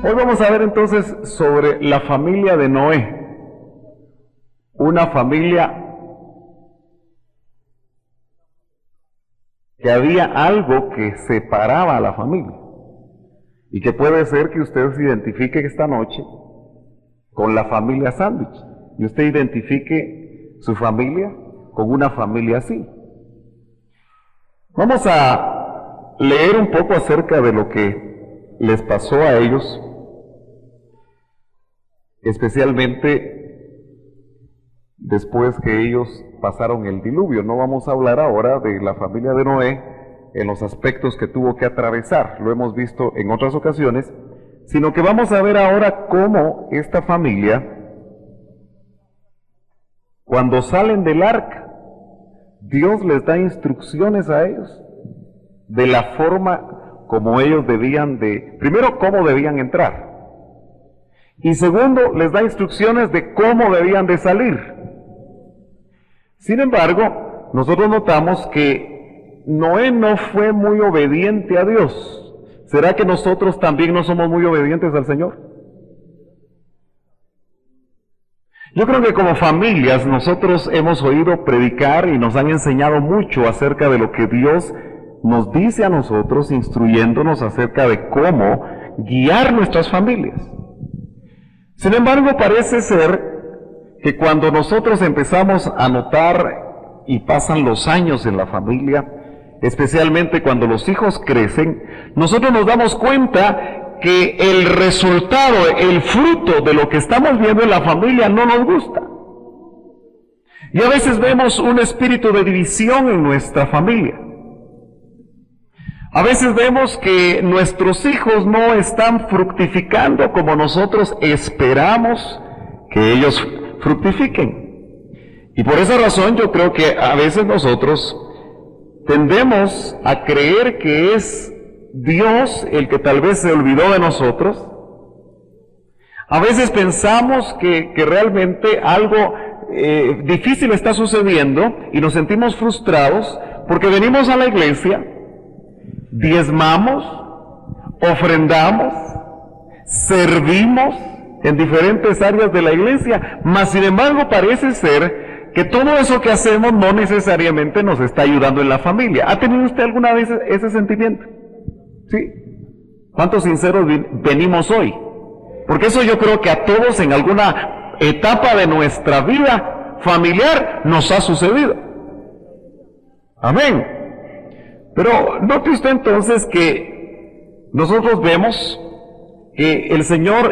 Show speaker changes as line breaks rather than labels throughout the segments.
Hoy vamos a ver entonces sobre la familia de Noé, una familia que había algo que separaba a la familia y que puede ser que usted se identifique esta noche con la familia sándwich y usted identifique su familia con una familia así. Vamos a leer un poco acerca de lo que les pasó a ellos, especialmente después que ellos pasaron el diluvio. No vamos a hablar ahora de la familia de Noé en los aspectos que tuvo que atravesar, lo hemos visto en otras ocasiones, sino que vamos a ver ahora cómo esta familia, cuando salen del arca, Dios les da instrucciones a ellos de la forma como ellos debían primero, cómo debían entrar, y segundo, les da instrucciones de cómo debían de salir. Sin embargo, nosotros notamos que Noé no fue muy obediente a Dios. ¿Será que nosotros también no somos muy obedientes al Señor? Yo creo que como familias nosotros hemos oído predicar y nos han enseñado mucho acerca de lo que Dios nos dice a nosotros, instruyéndonos acerca de cómo guiar nuestras familias. Sin embargo, parece ser que cuando nosotros empezamos a notar y pasan los años en la familia, especialmente cuando los hijos crecen, nosotros nos damos cuenta que el resultado, el fruto de lo que estamos viendo en la familia no nos gusta. Y a veces vemos un espíritu de división en nuestra familia. A veces vemos que nuestros hijos no están fructificando como nosotros esperamos que ellos fructifiquen. Y por esa razón yo creo que a veces nosotros tendemos a creer que es Dios el que tal vez se olvidó de nosotros. A veces pensamos que realmente algo difícil está sucediendo y nos sentimos frustrados porque venimos a la iglesia, diezmamos, ofrendamos, servimos en diferentes áreas de la iglesia, mas sin embargo parece ser que todo eso que hacemos no necesariamente nos está ayudando en la familia. ¿Ha tenido usted alguna vez ese sentimiento? ¿Sí? ¿Cuántos sinceros venimos hoy? Porque eso yo creo que a todos en alguna etapa de nuestra vida familiar nos ha sucedido. Amén. Pero note usted entonces que nosotros vemos que el Señor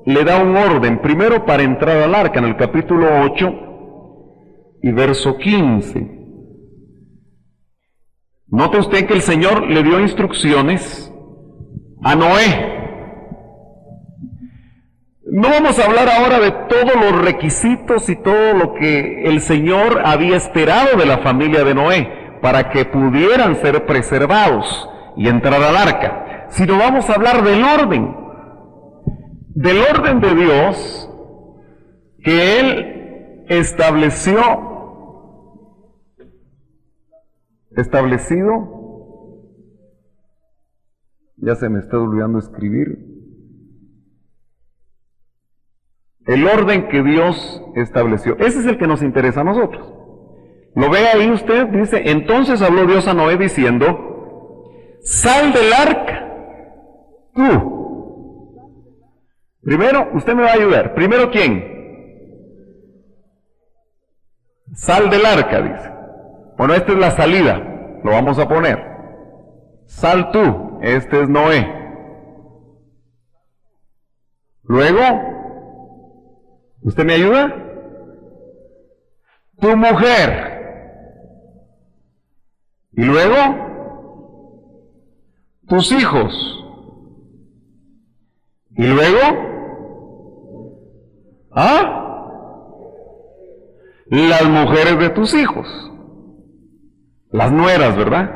le da un orden, primero para entrar al arca, en el capítulo 8 y verso 15. Note usted que el Señor le dio instrucciones a Noé. No vamos a hablar ahora de todos los requisitos y todo lo que el Señor había esperado de la familia de Noé para que pudieran ser preservados y entrar al arca, sino vamos a hablar del orden de Dios que Él establecido, ya se me está olvidando escribir, el orden que Dios estableció, ese es el que nos interesa a nosotros. ¿Lo ve ahí usted? Dice, entonces habló Dios a Noé diciendo, sal del arca, tú. Primero, usted me va a ayudar. Primero, ¿quién? Sal del arca, dice. Bueno, esta es la salida, lo vamos a poner. Sal tú, este es Noé. Luego, ¿usted me ayuda? Tu mujer. Y luego, tus hijos. Y luego, las mujeres de tus hijos. Las nueras, ¿verdad?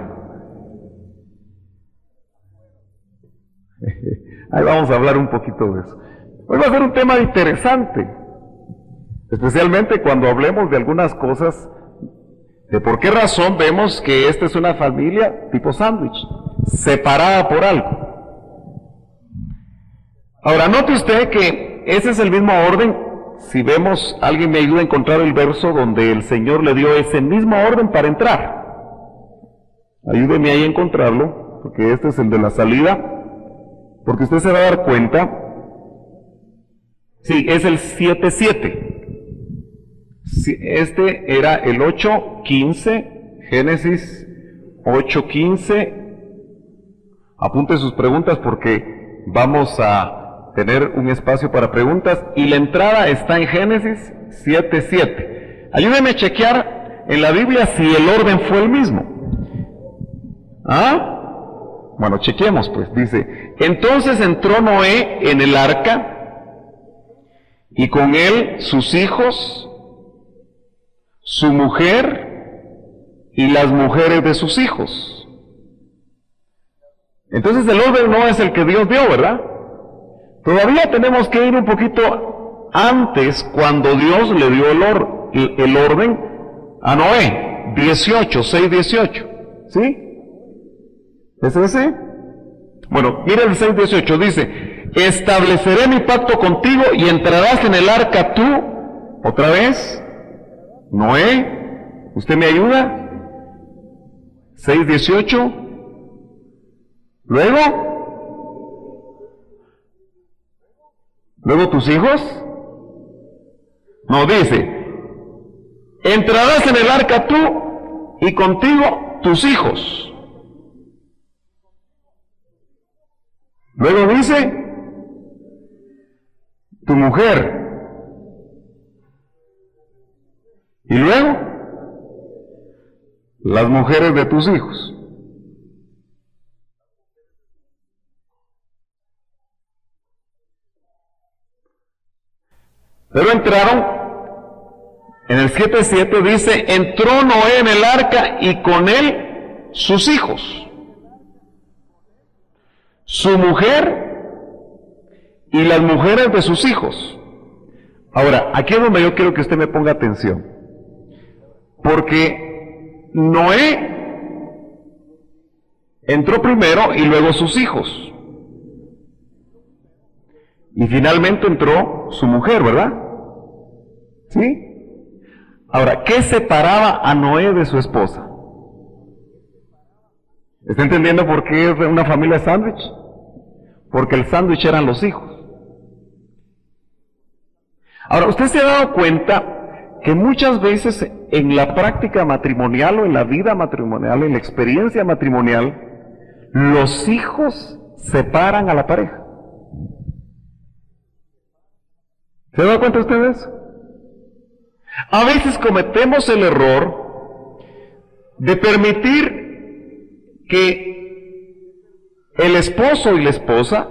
Ahí vamos a hablar un poquito de eso. Hoy va a ser un tema interesante, especialmente cuando hablemos de algunas cosas, de por qué razón vemos que esta es una familia tipo sándwich, separada por algo. Ahora, note usted que ese es el mismo orden. Si vemos, alguien me ayuda a encontrar el verso donde el Señor le dio ese mismo orden para entrar. Ayúdeme ahí a encontrarlo, porque este es el de la salida. Porque usted se va a dar cuenta. Sí, es el 7:7. Este era el 8:15, Génesis 8:15. Apunte sus preguntas porque vamos a tener un espacio para preguntas y la entrada está en Génesis 7:7. Ayúdeme a chequear en la Biblia si el orden fue el mismo. ¿Ah? Bueno, chequemos pues. Dice, entonces entró Noé en el arca y con él sus hijos, su mujer y las mujeres de sus hijos. Entonces el orden no es el que Dios dio, ¿verdad? Todavía tenemos que ir un poquito antes cuando Dios le dio el orden a Noé. 6:18, ¿sí? ¿Es ese? Bueno, mira el 6:18, dice, estableceré mi pacto contigo y entrarás en el arca tú, otra vez, Noé, ¿usted me ayuda? 6:18, luego tus hijos, no, dice, entrarás en el arca tú y contigo tus hijos. Luego dice, tu mujer. Y luego, las mujeres de tus hijos. Pero entraron, en el 7:7 dice, entró Noé en el arca y con él sus hijos, su mujer y las mujeres de sus hijos. Ahora, aquí es donde yo quiero que usted me ponga atención, porque Noé entró primero y luego sus hijos, y finalmente entró su mujer, ¿verdad? ¿Sí? Ahora, ¿qué separaba a Noé de su esposa? ¿Está entendiendo por qué es una familia sándwich? Porque el sándwich eran los hijos. Ahora, ¿usted se ha dado cuenta que muchas veces en la práctica matrimonial o en la vida matrimonial, en la experiencia matrimonial, los hijos separan a la pareja? ¿Se ha dado cuenta usted de eso? A veces cometemos el error de permitir que el esposo y la esposa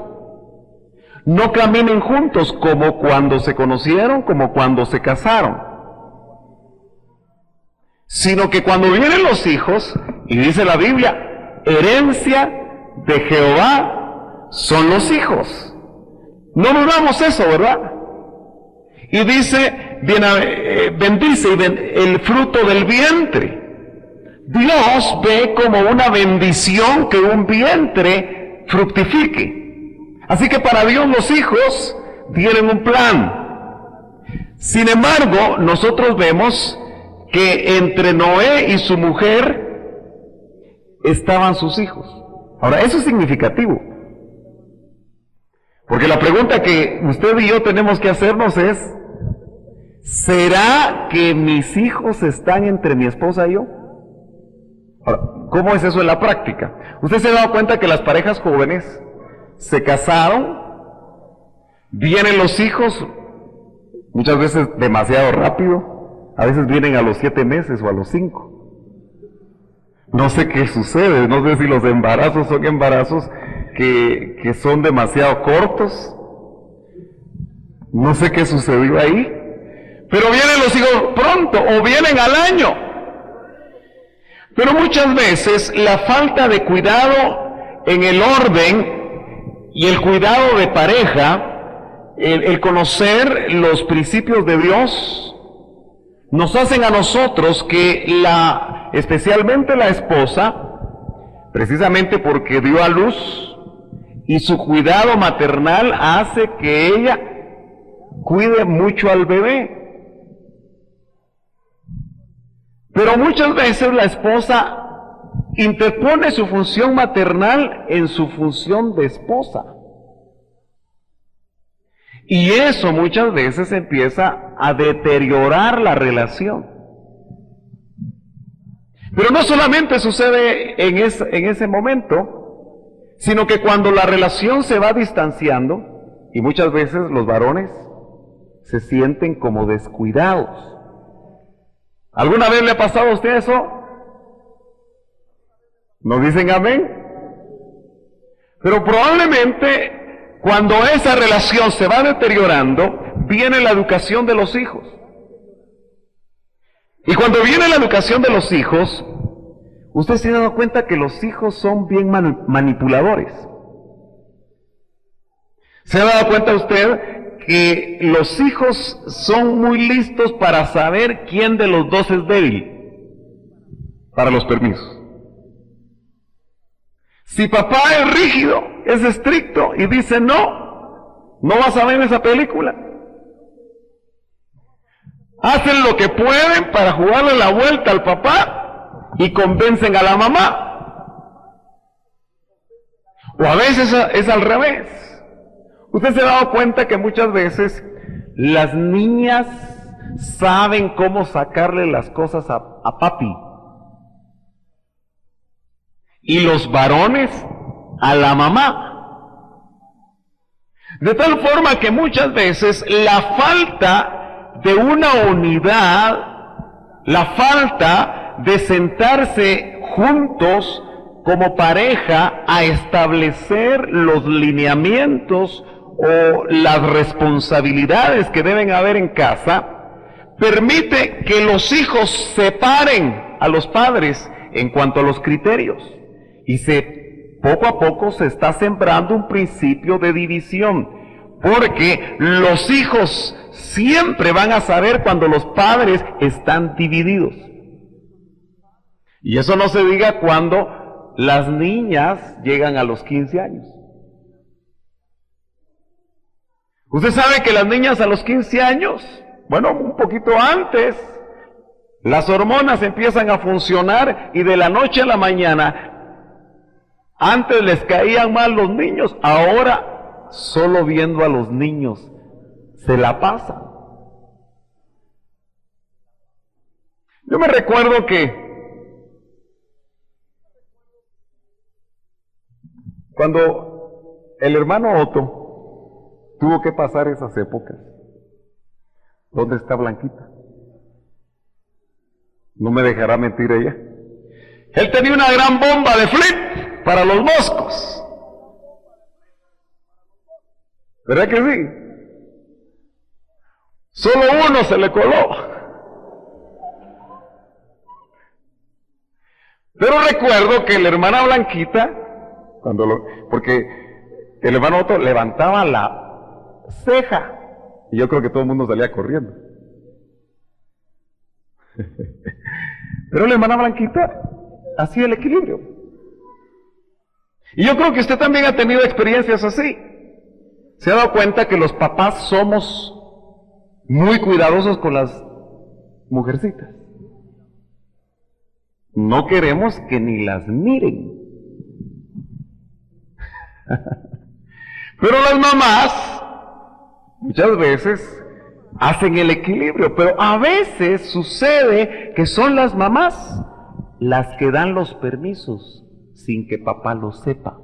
no caminen juntos como cuando se conocieron, como cuando se casaron, sino que cuando vienen los hijos, y dice la Biblia, herencia de Jehová son los hijos. No dudamos eso, ¿verdad? Y dice, bendice el fruto del vientre. Dios ve como una bendición que un vientre fructifique. Así que para Dios los hijos tienen un plan. Sin embargo, nosotros vemos que entre Noé y su mujer estaban sus hijos. Ahora, eso es significativo. Porque la pregunta que usted y yo tenemos que hacernos es, ¿será que mis hijos están entre mi esposa y yo? Ahora, ¿cómo es eso en la práctica? Usted se ha dado cuenta que las parejas jóvenes se casaron, vienen los hijos, muchas veces demasiado rápido, a veces vienen a los 7 meses o a los 5. No sé qué sucede, no sé si los embarazos son embarazos que son demasiado cortos, no sé qué sucedió ahí, pero vienen los hijos pronto o vienen al año. Pero muchas veces la falta de cuidado en el orden y el cuidado de pareja, el conocer los principios de Dios, nos hacen a nosotros que especialmente la esposa, precisamente porque dio a luz Y su cuidado maternal hace que ella cuide mucho al bebé. Pero muchas veces la esposa interpone su función maternal en su función de esposa. Y eso muchas veces empieza a deteriorar la relación. Pero no solamente sucede en ese momento, sino que cuando la relación se va distanciando, y muchas veces los varones se sienten como descuidados. ¿Alguna vez le ha pasado a usted eso? ¿Nos dicen amén? Pero probablemente cuando esa relación se va deteriorando, viene la educación de los hijos. Y cuando viene la educación de los hijos, usted se ha dado cuenta que los hijos son bien manipuladores. ¿Se ha dado cuenta usted que los hijos son muy listos para saber quién de los dos es débil para los permisos? Si papá es rígido, es estricto y dice no vas a ver esa película. Hacen lo que pueden para jugarle la vuelta al papá y convencen a la mamá. O a veces es al revés. Usted se ha dado cuenta que muchas veces las niñas saben cómo sacarle las cosas a papi. Y los varones a la mamá. De tal forma que muchas veces la falta de una unidad, la falta de sentarse juntos como pareja a establecer los lineamientos o las responsabilidades que deben haber en casa, permite que los hijos separen a los padres en cuanto a los criterios. Y poco a poco se está sembrando un principio de división, porque los hijos siempre van a saber cuando los padres están divididos. Y eso no se diga cuando las niñas llegan a los 15 años. Usted sabe que las niñas a los 15 años, bueno, un poquito antes, las hormonas empiezan a funcionar y de la noche a la mañana, antes les caían mal los niños, ahora solo viendo a los niños se la pasan. Yo me recuerdo que cuando el hermano Otto tuvo que pasar esas épocas, ¿dónde está Blanquita? No me dejará mentir ella. Él tenía una gran bomba de flip para los moscos. ¿Verdad que sí? Solo uno se le coló. Pero recuerdo que la hermana Blanquita, porque el hermano Otto levantaba la ceja y yo creo que todo el mundo salía corriendo. Pero la hermana Blanquita hacía el equilibrio. Y yo creo que usted también ha tenido experiencias así. Se ha dado cuenta que los papás somos muy cuidadosos con las mujercitas. No queremos que ni las miren. Pero las mamás muchas veces hacen el equilibrio, pero a veces sucede que son las mamás las que dan los permisos sin que papá lo sepa.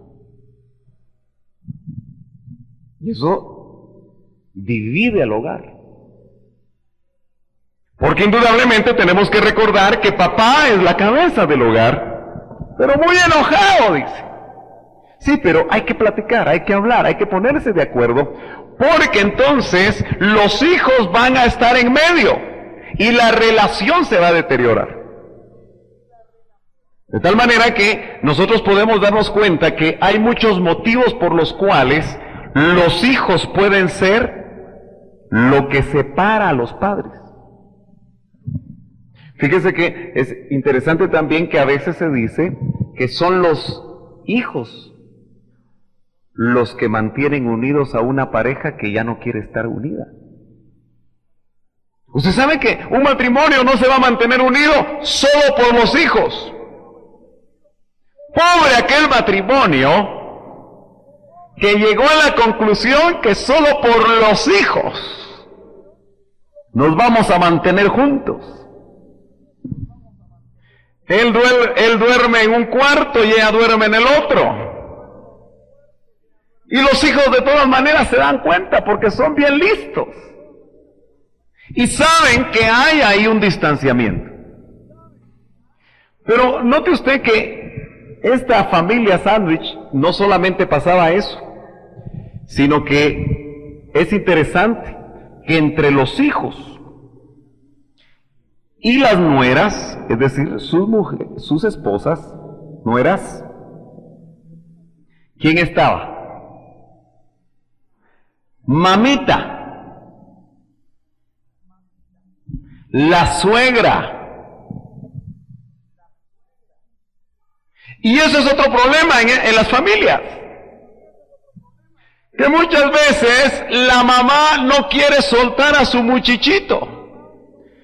Y eso divide al hogar. Porque indudablemente tenemos que recordar que papá es la cabeza del hogar, pero muy enojado, dice. Sí, pero hay que platicar, hay que hablar, hay que ponerse de acuerdo, porque entonces los hijos van a estar en medio y la relación se va a deteriorar. De tal manera que nosotros podemos darnos cuenta que hay muchos motivos por los cuales los hijos pueden ser lo que separa a los padres. Fíjese que es interesante también que a veces se dice que son los hijos los que mantienen unidos a una pareja que ya no quiere estar unida. Usted sabe que un matrimonio no se va a mantener unido solo por los hijos. Pobre aquel matrimonio que llegó a la conclusión que solo por los hijos nos vamos a mantener juntos. Él duerme en un cuarto y ella duerme en el otro. Y los hijos de todas maneras se dan cuenta porque son bien listos. Y saben que hay ahí un distanciamiento. Pero note usted que esta familia sándwich no solamente pasaba eso, sino que es interesante que entre los hijos y las nueras, es decir, sus mujeres, sus esposas, nueras, ¿quién estaba? Mamita, la suegra. Y eso es otro problema en las familias, que muchas veces la mamá no quiere soltar a su muchachito.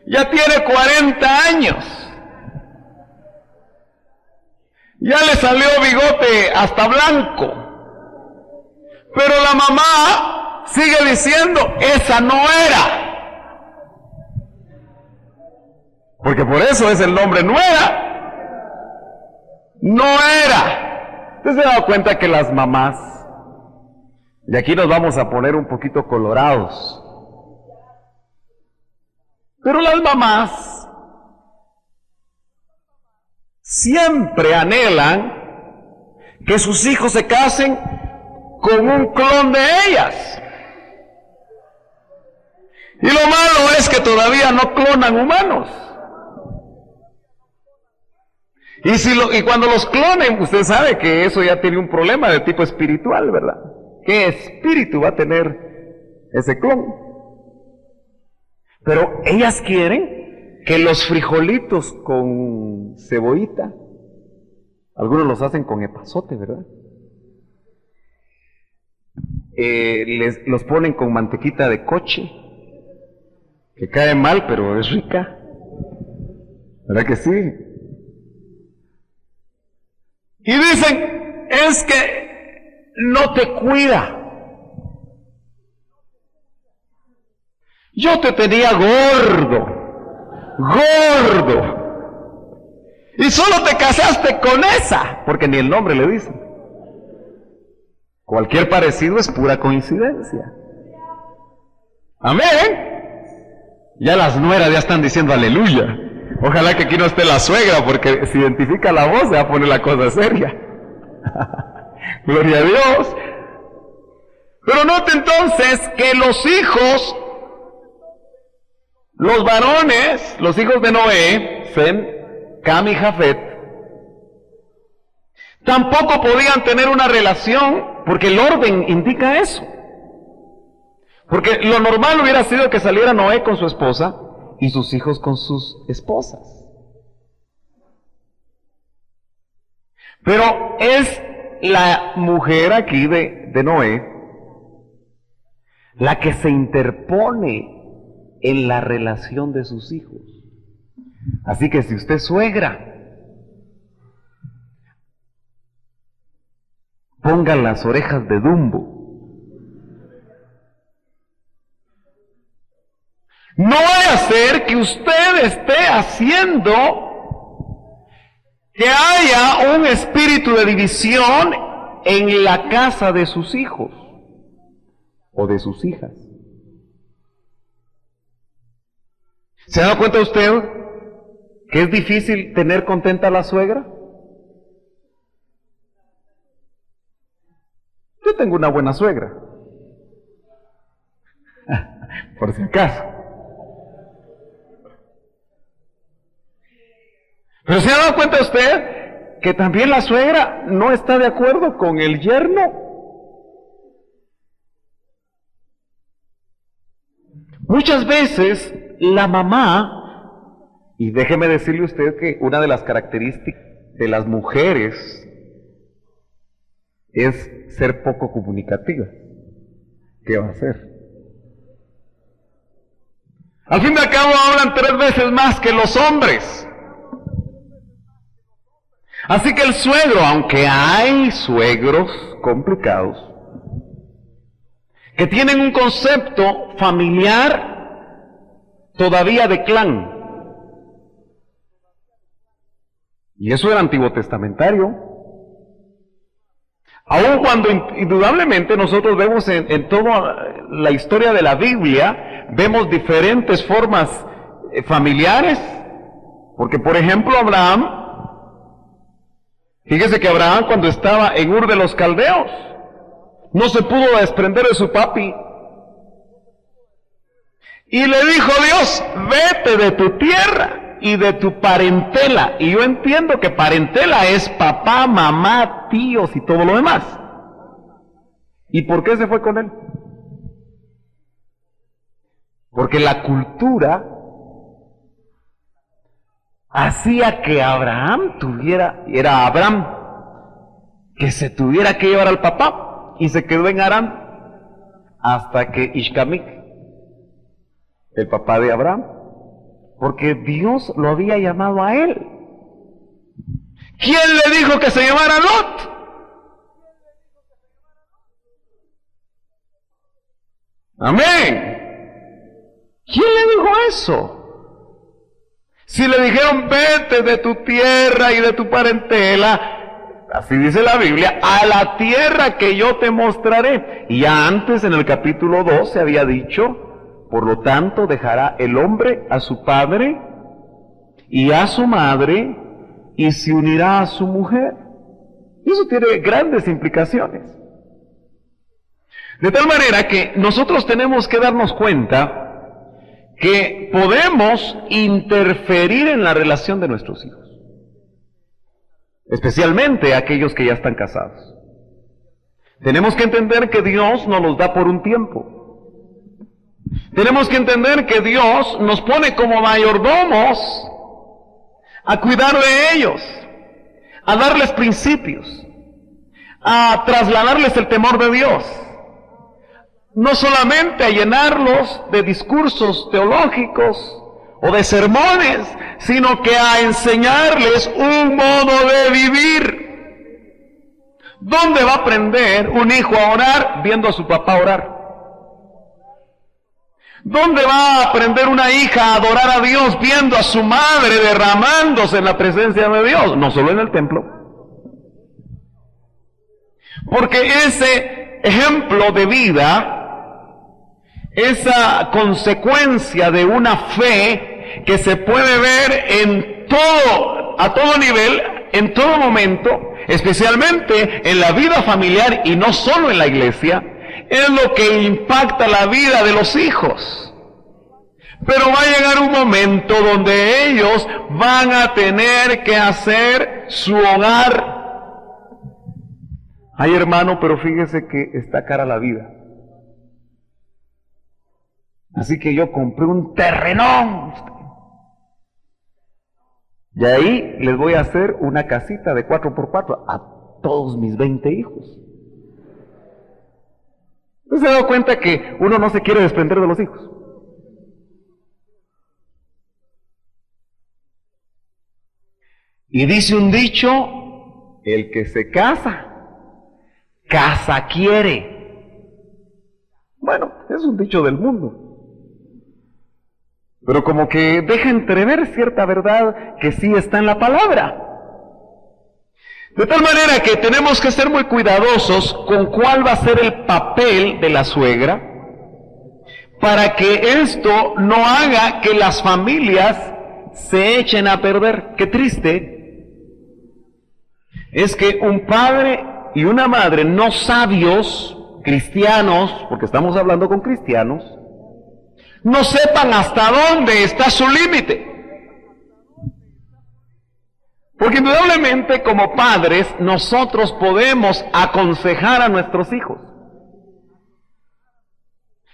Ya tiene 40 años. Ya le salió bigote hasta blanco. Pero la mamá sigue diciendo, esa no era. Porque por eso es el nombre nuera. No era. ¿Usted se ha dado cuenta que las mamás, y aquí nos vamos a poner un poquito colorados, pero las mamás siempre anhelan que sus hijos se casen con un clon de ellas? Y lo malo es que todavía no clonan humanos. Y cuando los clonen, usted sabe que eso ya tiene un problema de tipo espiritual, ¿verdad? ¿Qué espíritu va a tener ese clon? Pero ellas quieren que los frijolitos con cebollita, algunos los hacen con epazote, ¿verdad? Los ponen con mantequita de coche, que cae mal, pero es rica. ¿Verdad que sí? Y dicen, es que no te cuida. Yo te tenía gordo, y solo te casaste con esa, porque ni el nombre le dicen. Cualquier parecido es pura coincidencia. Amén. Ya las nueras ya están diciendo aleluya. Ojalá que aquí no esté la suegra, porque si identifica la voz se va a poner la cosa seria. Gloria a Dios. Pero note entonces que los hijos, los varones, los hijos de Noé, Sem, Cam y Jafet, tampoco podían tener una relación, porque el orden indica eso. Porque lo normal hubiera sido que saliera Noé con su esposa y sus hijos con sus esposas. Pero es la mujer aquí de Noé la que se interpone en la relación de sus hijos. Así que si usted es suegra, ponga las orejas de Dumbo. No vaya a ser que usted esté haciendo que haya un espíritu de división en la casa de sus hijos o de sus hijas. ¿Se ha dado cuenta usted que es difícil tener contenta a la suegra? Yo tengo una buena suegra, por si acaso. Pero ¿se ha dado cuenta usted que también la suegra no está de acuerdo con el yerno? Muchas veces la mamá, y déjeme decirle a usted que una de las características de las mujeres es ser poco comunicativa. ¿Qué va a hacer? Al fin y al cabo hablan 3 veces más que los hombres. Así que el suegro, aunque hay suegros complicados, que tienen un concepto familiar todavía de clan, y eso era antiguo testamentario, aun cuando indudablemente nosotros vemos en toda la historia de la Biblia, vemos diferentes formas familiares, porque por ejemplo Abraham, fíjese que Abraham cuando estaba en Ur de los Caldeos, no se pudo desprender de su papi, y le dijo Dios, vete de tu tierra y de tu parentela. Y yo entiendo que parentela es papá, mamá, tíos y todo lo demás. ¿Y por qué se fue con él? Porque la cultura hacía que Abraham era Abraham, que se tuviera que llevar al papá, y se quedó en Aram hasta que Ishcamic, el papá de Abraham, porque Dios lo había llamado a él. ¿Quién le dijo que se llamara Lot? Amén. ¿Quién le dijo eso? Si le dijeron, vete de tu tierra y de tu parentela, así dice la Biblia, a la tierra que yo te mostraré. Y ya antes en el capítulo 2 se había dicho, por lo tanto dejará el hombre a su padre y a su madre y se unirá a su mujer. Y eso tiene grandes implicaciones. De tal manera que nosotros tenemos que darnos cuenta que podemos interferir en la relación de nuestros hijos, especialmente aquellos que ya están casados. Tenemos que entender que Dios nos los da por un tiempo. Tenemos que entender que Dios nos pone como mayordomos a cuidar de ellos, a darles principios, a trasladarles el temor de Dios. No solamente a llenarlos de discursos teológicos o de sermones, sino que a enseñarles un modo de vivir. ¿Dónde va a aprender un hijo a orar? Viendo a su papá orar. ¿Dónde va a aprender una hija a adorar a Dios? Viendo a su madre derramándose en la presencia de Dios, no solo en el templo. Porque ese ejemplo de vida, esa consecuencia de una fe que se puede ver en todo, a todo nivel, en todo momento, especialmente en la vida familiar y no solo en la iglesia, es lo que impacta la vida de los hijos. Pero va a llegar un momento donde ellos van a tener que hacer su hogar. Ay, hermano, pero fíjese que está cara la vida. Así que yo compré un terrenón. Y ahí les voy a hacer una casita de 4x4 a todos mis 20 hijos. ¿No se ha dado cuenta que uno no se quiere desprender de los hijos? Y dice un dicho, el que se casa, casa quiere. Bueno, es un dicho del mundo. Pero como que deja entrever cierta verdad que sí está en la palabra. De tal manera que tenemos que ser muy cuidadosos con cuál va a ser el papel de la suegra, para que esto no haga que las familias se echen a perder. Qué triste es que un padre y una madre no sabios, cristianos, porque estamos hablando con cristianos, no sepan hasta dónde está su límite. Porque indudablemente como padres nosotros podemos aconsejar a nuestros hijos.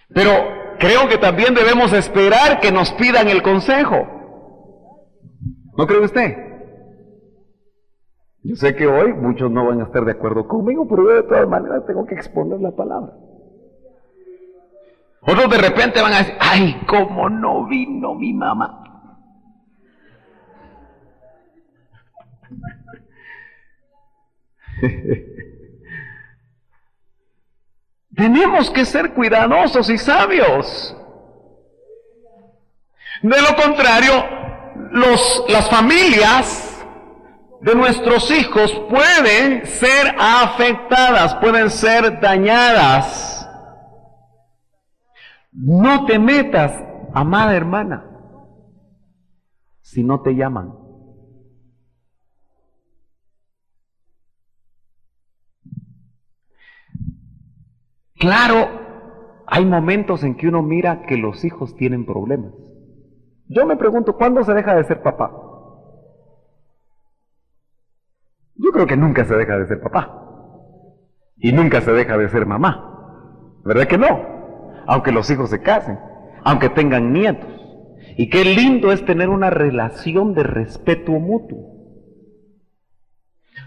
Pero creo que también debemos esperar que nos pidan el consejo. ¿No cree usted? Yo sé que hoy muchos no van a estar de acuerdo conmigo, pero yo de todas maneras tengo que exponer la palabra. Otros de repente van a decir, ay, cómo no vino mi mamá. Tenemos que ser cuidadosos y sabios. De lo contrario, las familias de nuestros hijos pueden ser afectadas, pueden ser dañadas. No te metas, amada hermana, si no te llaman. Claro, hay momentos en que uno mira que los hijos tienen problemas. Yo me pregunto, ¿cuándo se deja de ser papá? Yo creo que nunca se deja de ser papá. Y nunca se deja de ser mamá. ¿Verdad que no? Aunque los hijos se casen, aunque tengan nietos. Y qué lindo es tener una relación de respeto mutuo,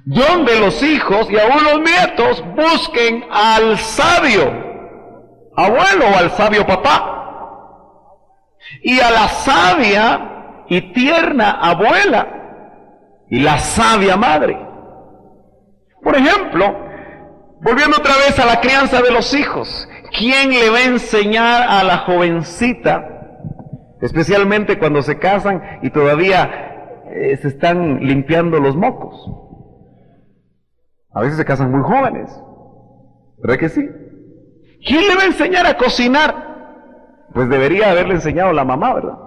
donde los hijos y aún los nietos busquen al sabio abuelo o al sabio papá y a la sabia y tierna abuela y la sabia madre. Por ejemplo, volviendo otra vez a la crianza de los hijos, ¿quién le va a enseñar a la jovencita, especialmente cuando se casan y todavía se están limpiando los mocos? A veces se casan muy jóvenes, ¿verdad que sí? ¿Quién le va a enseñar a cocinar? Pues debería haberle enseñado la mamá, ¿verdad?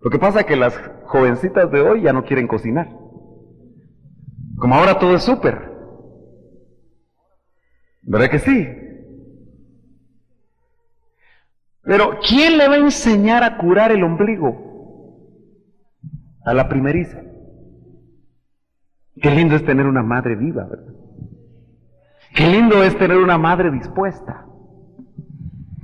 Lo que pasa es que las jovencitas de hoy ya no quieren cocinar. Como ahora todo es súper, ¿verdad que sí? Pero ¿quién le va a enseñar a curar el ombligo? A la primeriza. Qué lindo es tener una madre viva, ¿verdad? Qué lindo es tener una madre dispuesta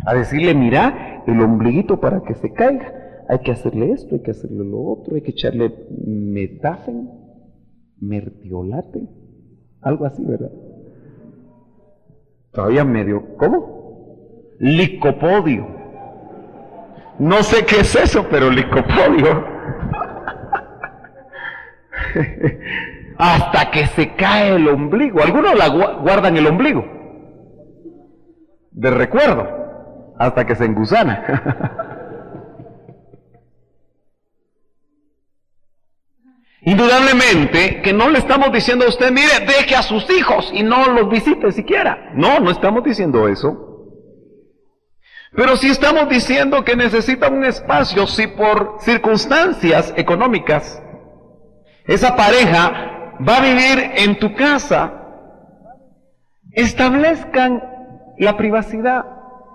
a decirle, mira, el ombliguito para que se caiga, hay que hacerle esto, hay que hacerle lo otro, hay que echarle metafen, mertiolate, algo así, ¿verdad? Todavía medio, ¿cómo? Licopodio. No sé qué es eso, pero licopodio. Hasta que se cae el ombligo. Algunos la guardan el ombligo de recuerdo hasta que se engusana. Indudablemente que no le estamos diciendo a usted, mire, deje a sus hijos y no los visite siquiera. No, no estamos diciendo eso. Pero sí estamos diciendo que necesita un espacio si por circunstancias económicas esa pareja va a vivir en tu casa. Establezcan la privacidad,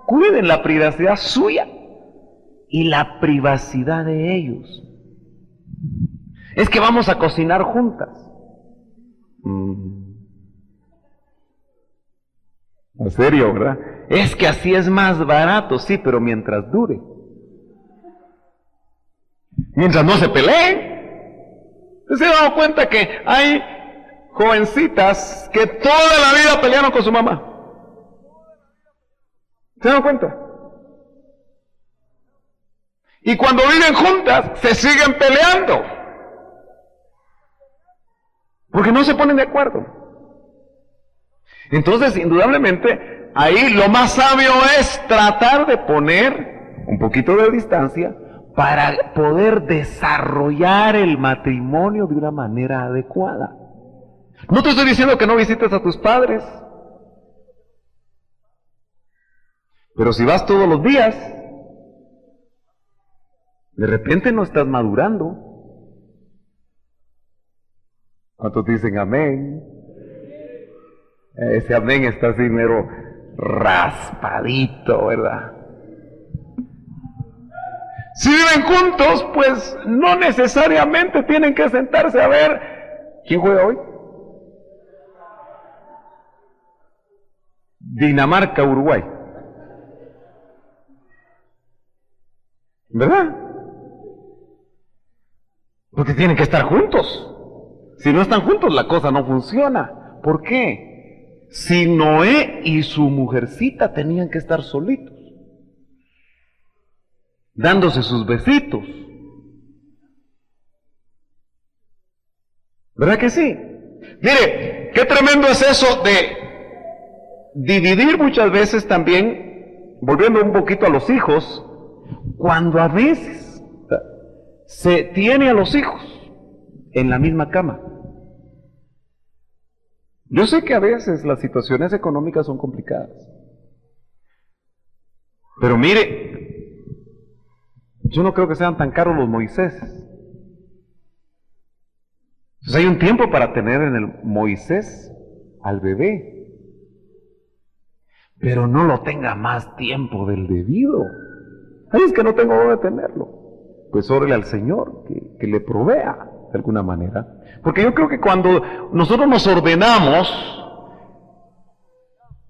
cuiden la privacidad suya y la privacidad de ellos. Es que vamos a cocinar juntas. En serio, ¿verdad? Es que así es más barato, sí, pero mientras dure. Mientras no se peleen. ¿Se han dado cuenta que hay jovencitas que toda la vida pelearon con su mamá? ¿Se dan cuenta? Y cuando viven juntas, se siguen peleando. Porque no se ponen de acuerdo. Entonces, indudablemente, ahí lo más sabio es tratar de poner un poquito de distancia para poder desarrollar el matrimonio de una manera adecuada. No te estoy diciendo que no visites a tus padres, pero si vas todos los días, de repente no estás madurando. ¿Cuántos dicen amén? Ese amén está así mero raspadito, ¿verdad? Si viven juntos, pues no necesariamente tienen que sentarse a ver quién juega hoy. Dinamarca, Uruguay. ¿Verdad? Porque tienen que estar juntos. Si no están juntos, la cosa no funciona. ¿Por qué? Si Noé y su mujercita tenían que estar solitos, dándose sus besitos. ¿Verdad que sí? Mire, qué tremendo es eso de dividir muchas veces también, volviendo un poquito a los hijos, cuando a veces se tiene a los hijos en la misma cama. Yo sé que a veces las situaciones económicas son complicadas, pero mire, yo no creo que sean tan caros los Moiséses. Entonces hay un tiempo para tener en el Moisés al bebé, pero no lo tenga más tiempo del debido. Ay, es que no tengo dónde tenerlo. Pues órale al Señor que le provea de alguna manera. Porque yo creo que cuando nosotros nos ordenamos,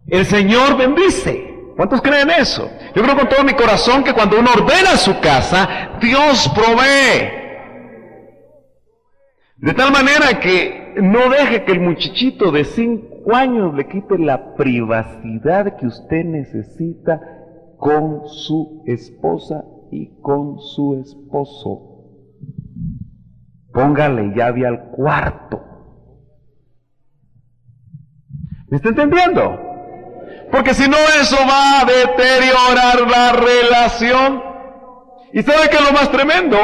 el Señor bendice. ¿Cuántos creen eso? Yo creo con todo mi corazón que cuando uno ordena su casa, Dios provee. De tal manera que no deje que el muchachito de 5 años le quite la privacidad que usted necesita con su esposa y con su esposo. Póngale llave al cuarto. ¿Me está entendiendo? Porque si no, eso va a deteriorar la relación. ¿Y sabe qué es lo más tremendo?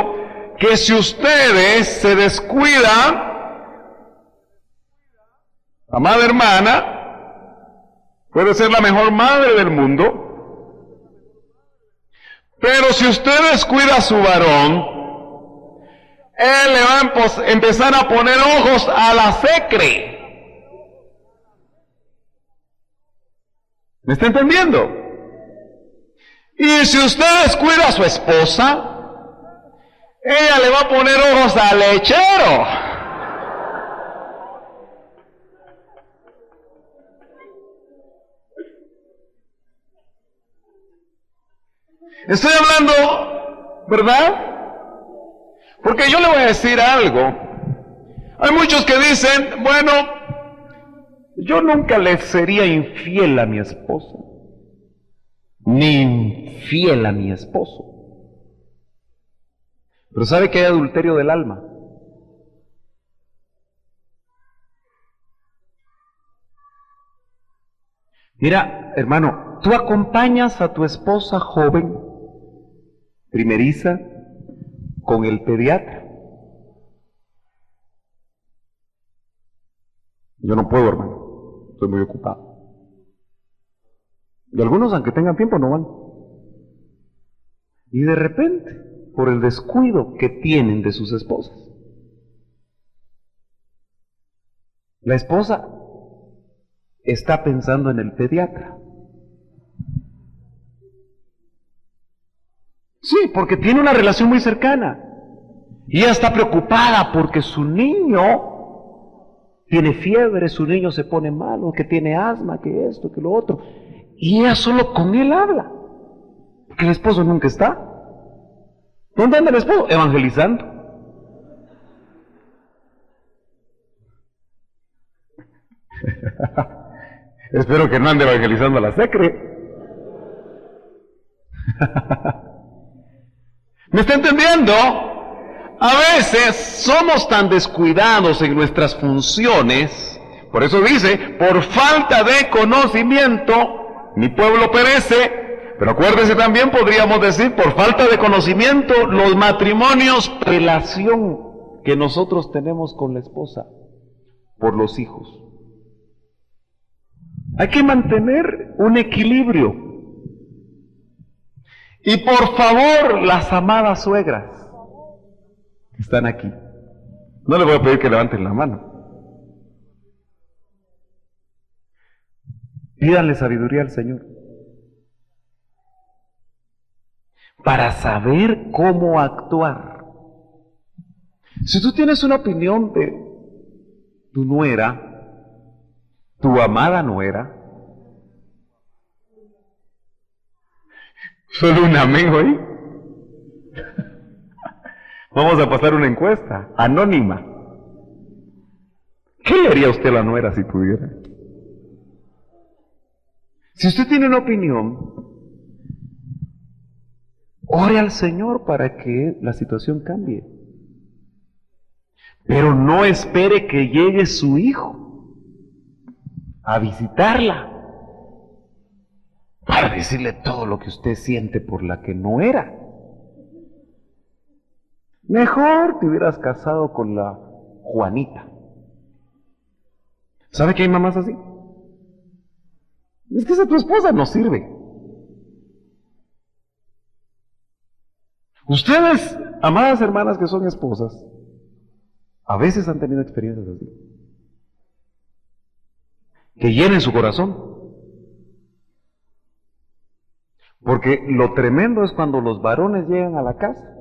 Que si ustedes se descuidan, la madre hermana puede ser la mejor madre del mundo, pero si usted descuida a su varón, él le va a empezar a poner ojos a la secre. ¿Me está entendiendo? Y si usted descuida a su esposa, ella le va a poner ojos al lechero. Estoy hablando, ¿verdad? Porque yo le voy a decir algo. Hay muchos que dicen, bueno, yo nunca le sería infiel a mi esposa, ni infiel a mi esposo. Pero ¿sabe que hay adulterio del alma? Mira, hermano, tú acompañas a tu esposa joven, primeriza, con el pediatra. Yo no puedo, hermano, estoy muy ocupado. Y algunos, aunque tengan tiempo, no van. Y de repente, por el descuido que tienen de sus esposas, la esposa está pensando en el pediatra. Sí, porque tiene una relación muy cercana. Y ella está preocupada porque su niño tiene fiebre, su niño se pone malo, que tiene asma, que esto, que lo otro. Y ella solo con él habla, porque el esposo nunca está. ¿Dónde anda el esposo? Evangelizando. Espero que no ande evangelizando a la secre. ¿Me está entendiendo? A veces somos tan descuidados en nuestras funciones, por eso dice, por falta de conocimiento, mi pueblo perece. Pero acuérdese también, podríamos decir, por falta de conocimiento, los matrimonios, relación que nosotros tenemos con la esposa, por los hijos. Hay que mantener un equilibrio. Y por favor, las amadas suegras que están aquí, no les voy a pedir que levanten la mano. Pídanle sabiduría al Señor para saber cómo actuar. Si tú tienes una opinión de tu nuera, tu amada nuera, solo un amén hoy. Vamos a pasar una encuesta anónima. ¿Qué le haría usted a la nuera si pudiera? Si usted tiene una opinión, ore al Señor para que la situación cambie. Pero no espere que llegue su hijo a visitarla para decirle todo lo que usted siente por la que no era. Mejor te hubieras casado con la Juanita. ¿Sabe que hay mamás así? Es que esa tu esposa no sirve. Ustedes, amadas hermanas que son esposas, a veces han tenido experiencias así, que llenen su corazón. Porque lo tremendo es cuando los varones llegan a la casa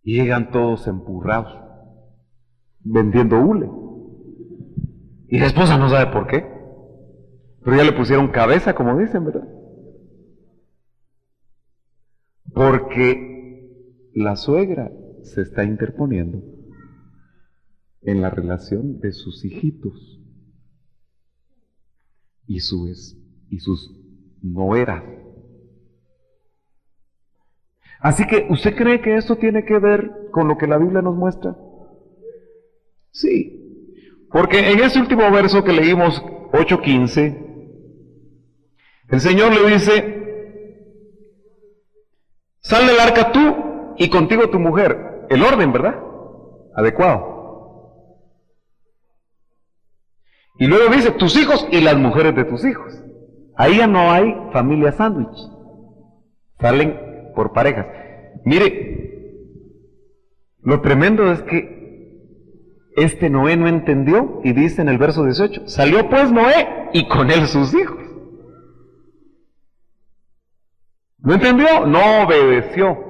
y llegan todos empurrados, vendiendo hule. Y la esposa no sabe por qué, pero ya le pusieron cabeza, como dicen, ¿verdad? Porque la suegra se está interponiendo en la relación de sus hijitos y sus nueras. Así que, ¿usted cree que esto tiene que ver con lo que la Biblia nos muestra? Sí, porque en ese último verso que leímos, 8:15, el Señor le dice: sal del arca tú y contigo tu mujer. El orden, ¿verdad? Adecuado. Y luego dice, tus hijos y las mujeres de tus hijos. Ahí ya no hay familia sándwich. Salen por parejas. Mire, lo tremendo es que Noé no entendió y dice en el verso 18, salió pues Noé y con él sus hijos. ¿No entendió? No obedeció.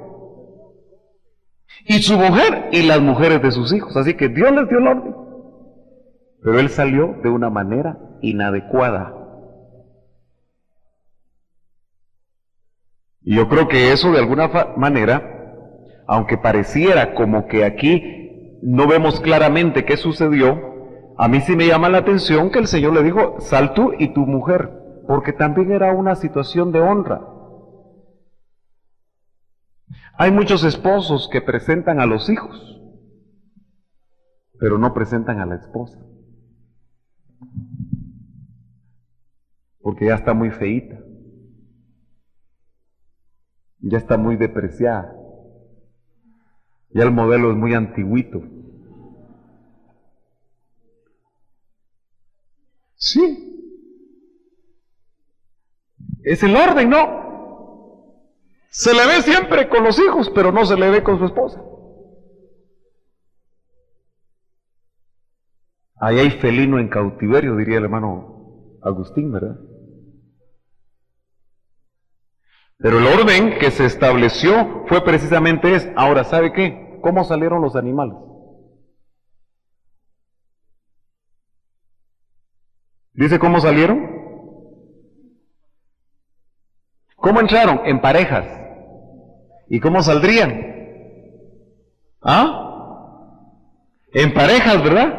Y su mujer y las mujeres de sus hijos. Así que Dios les dio el orden. Pero él salió de una manera inadecuada. Y yo creo que eso de alguna manera, aunque pareciera como que aquí no vemos claramente qué sucedió, a mí sí me llama la atención que el Señor le dijo, sal tú y tu mujer, porque también era una situación de honra. Hay muchos esposos que presentan a los hijos, pero no presentan a la esposa, porque ya está muy feíta, ya está muy depreciada, ya el modelo es muy antiguito. Sí, es el orden, ¿no? Se le ve siempre con los hijos, pero no se le ve con su esposa. Ahí hay felino en cautiverio, diría el hermano Agustín, ¿verdad? Pero el orden que se estableció fue precisamente ese. Ahora, ¿sabe qué? ¿Cómo salieron los animales? ¿Dice cómo salieron? ¿Cómo entraron? En parejas. ¿Y cómo saldrían? ¿Ah? En parejas, ¿verdad?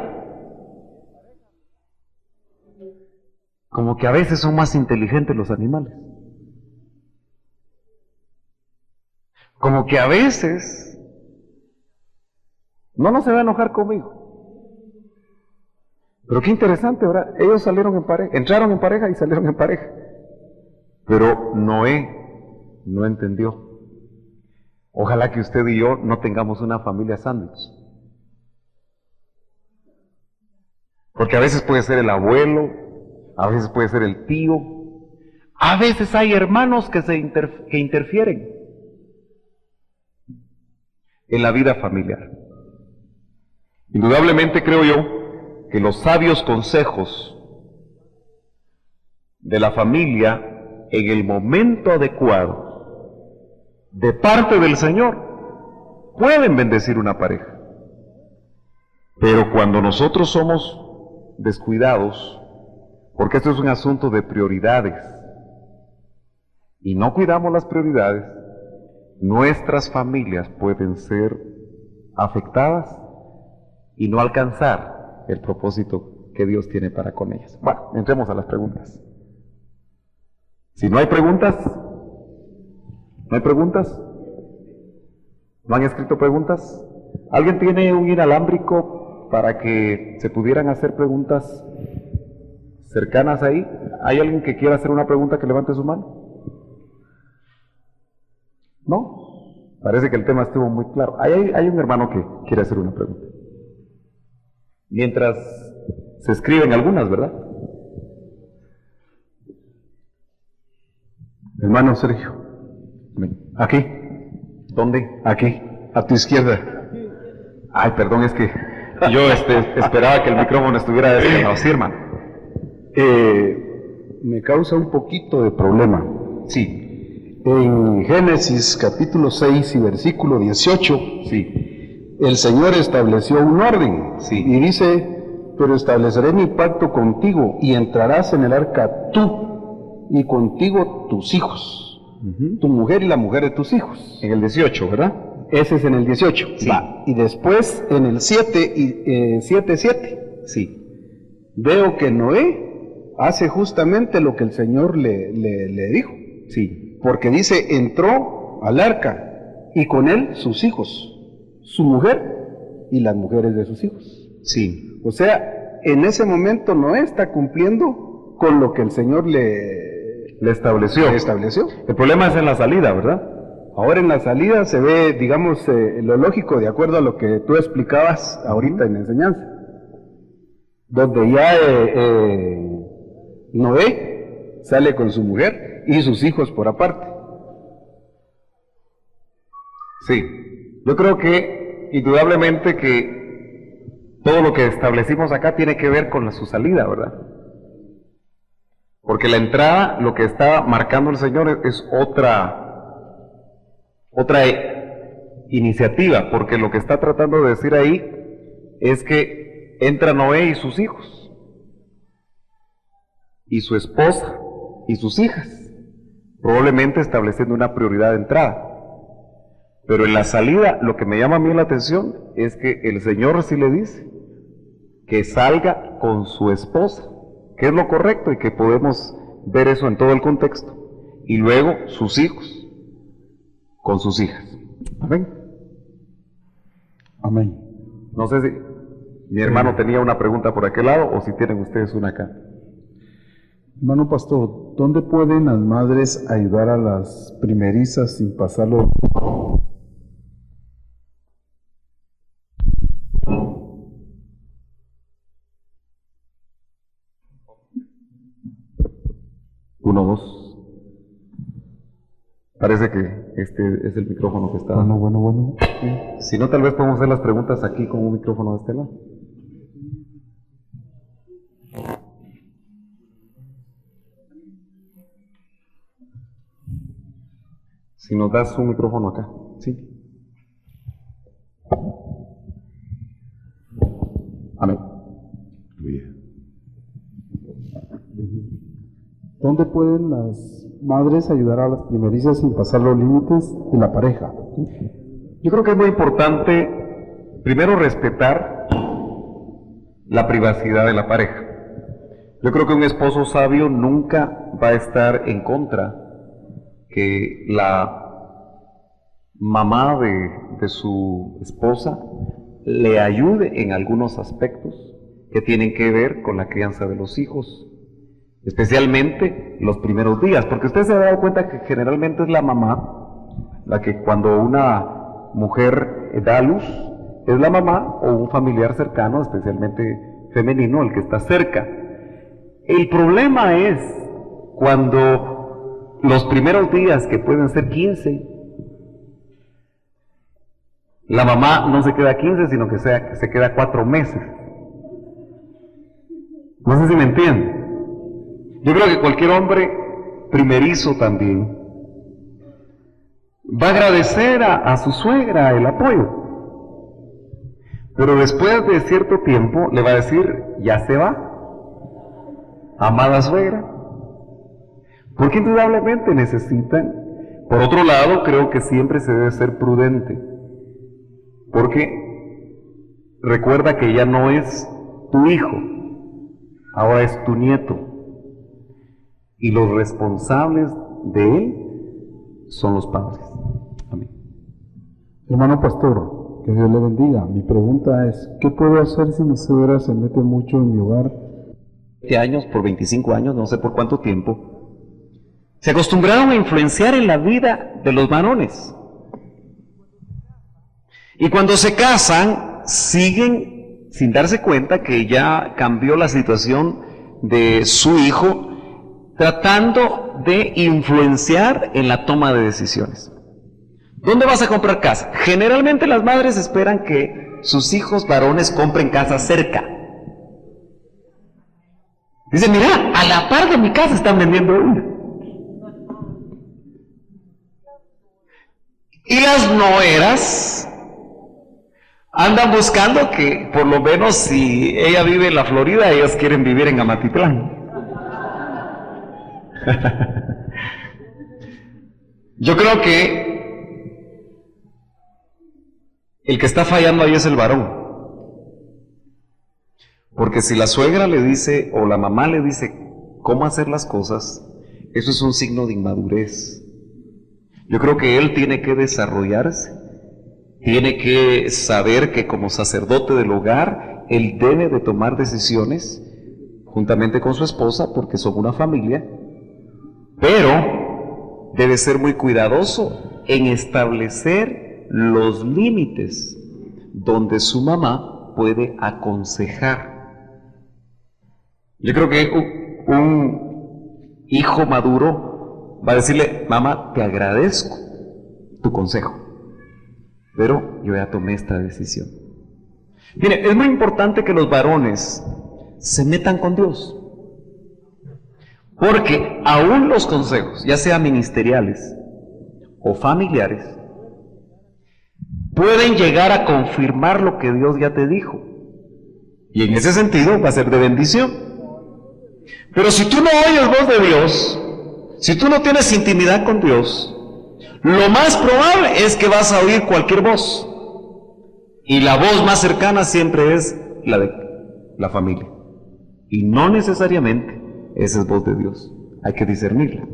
Como que a veces son más inteligentes los animales. Como que a veces no se va a enojar conmigo. Pero qué interesante, ¿verdad? Ellos salieron en pareja, entraron en pareja y salieron en pareja. Pero Noé no entendió. Ojalá que usted y yo no tengamos una familia sándwich. Porque a veces puede ser el abuelo, a veces puede ser el tío, a veces hay hermanos que interfieren en la vida familiar. Indudablemente creo yo que los sabios consejos de la familia en el momento adecuado de parte del Señor pueden bendecir una pareja. Pero cuando nosotros somos descuidados, porque esto es un asunto de prioridades, y no cuidamos las prioridades, nuestras familias pueden ser afectadas y no alcanzar el propósito que Dios tiene para con ellas. Bueno, entremos a las preguntas. Si no hay preguntas, ¿no hay preguntas? ¿No han escrito preguntas? ¿Alguien tiene un inalámbrico para que se pudieran hacer preguntas cercanas ahí? ¿Hay alguien que quiera hacer una pregunta que levante su mano? ¿No? Parece que el tema estuvo muy claro. Hay un hermano que quiere hacer una pregunta. Mientras se escriben algunas, ¿verdad?
Hermano Sergio. Aquí.
¿Dónde?
Aquí. A tu izquierda.
Ay, perdón, es que yo esperaba que el micrófono estuviera de este lado. Sí, hermano.
Me causa un poquito de problema.
Sí.
En Génesis capítulo 6 y versículo 18,
Sí.
el Señor estableció un orden.
Sí.
Y dice, pero estableceré mi pacto contigo y entrarás en el arca tú y contigo tus hijos. Tu mujer y la mujer de tus hijos.
En el 18, ¿verdad?
Ese es en el 18.
Sí.
Va. Y después en el 7 y 7:7.
Sí.
Veo que Noé hace justamente lo que el Señor le dijo.
Sí.
Porque dice, entró al arca y con él sus hijos, su mujer y las mujeres de sus hijos.
Sí.
O sea, en ese momento Noé está cumpliendo con lo que el Señor le
estableció. El problema es en la salida, ¿verdad?
Ahora en la salida se ve, digamos, lo lógico de acuerdo a lo que tú explicabas ahorita en la enseñanza, donde ya Noé sale con su mujer y sus hijos por aparte.
Sí, yo creo que indudablemente que todo lo que establecimos acá tiene que ver con su salida, ¿verdad? Porque la entrada, lo que está marcando el Señor es otra iniciativa, porque lo que está tratando de decir ahí es que entra Noé y sus hijos, y su esposa, y sus hijas, probablemente estableciendo una prioridad de entrada. Pero en la salida, lo que me llama a mí la atención es que el Señor sí le dice que salga con su esposa, que es lo correcto y que podemos ver eso en todo el contexto, y luego sus hijos con sus hijas. Amén.
Amén.
No sé si mi hermano tenía una pregunta por aquel lado o si tienen ustedes una acá.
Hermano pastor, ¿dónde pueden las madres ayudar a las primerizas sin pasarlo?
Uno, dos. Parece que este es el micrófono que está.
Bueno.
Si no, tal vez podemos hacer las preguntas aquí con un micrófono de este lado. Si nos das un micrófono acá. Sí. Amén.
¿Dónde pueden las madres ayudar a las primerizas sin pasar los límites de la pareja?
Yo creo que es muy importante, primero, respetar la privacidad de la pareja. Yo creo que un esposo sabio nunca va a estar en contra que la mamá de su esposa le ayude en algunos aspectos que tienen que ver con la crianza de los hijos, especialmente los primeros días, porque usted se ha dado cuenta que generalmente es la mamá la que, cuando una mujer da a luz, es la mamá o un familiar cercano, especialmente femenino, el que está cerca. El problema es cuando los primeros días, que pueden ser 15, la mamá no se queda 15, sino que se queda 4 meses. No sé si me entienden. Yo creo que cualquier hombre primerizo también va a agradecer a su suegra el apoyo, pero después de cierto tiempo le va a decir, ya se va, amada suegra, porque indudablemente necesitan. Por otro lado, creo que siempre se debe ser prudente, porque recuerda que ya no es tu hijo, ahora es tu nieto. Y los responsables de él son los padres. Amén.
Hermano pastor, que Dios le bendiga. Mi pregunta es, ¿qué puedo hacer si mi suegra se mete mucho en mi hogar?
20 años, por 25 años, no sé por cuánto tiempo, se acostumbraron a influenciar en la vida de los varones. Y cuando se casan, siguen sin darse cuenta que ya cambió la situación de su hijo, tratando de influenciar en la toma de decisiones. ¿Dónde vas a comprar casa? Generalmente las madres esperan que sus hijos varones compren casa cerca. Dicen, mira, a la par de mi casa están vendiendo una. Y las nueras andan buscando que, por lo menos si ella vive en la Florida, ellas quieren vivir en Amatitlán. Yo creo que el que está fallando ahí es el varón. Porque si la suegra le dice, o la mamá le dice cómo hacer las cosas, eso es un signo de inmadurez. Yo creo que él tiene que desarrollarse, tiene que saber que como sacerdote del hogar, él debe de tomar decisiones juntamente con su esposa, porque son una familia, pero debe ser muy cuidadoso en establecer los límites donde su mamá puede aconsejar. Yo creo que un hijo maduro va a decirle, mamá, te agradezco tu consejo, pero yo ya tomé esta decisión. Mire, es muy importante que los varones se metan con Dios, porque aún los consejos, ya sean ministeriales o familiares, pueden llegar a confirmar lo que Dios ya te dijo, y en ese sentido va a ser de bendición. Pero si tú no oyes voz de Dios, si tú no tienes intimidad con Dios, lo más probable es que vas a oír cualquier voz. Y la voz más cercana siempre es la de la familia. Y no necesariamente esa es voz de Dios. Hay que discernirla.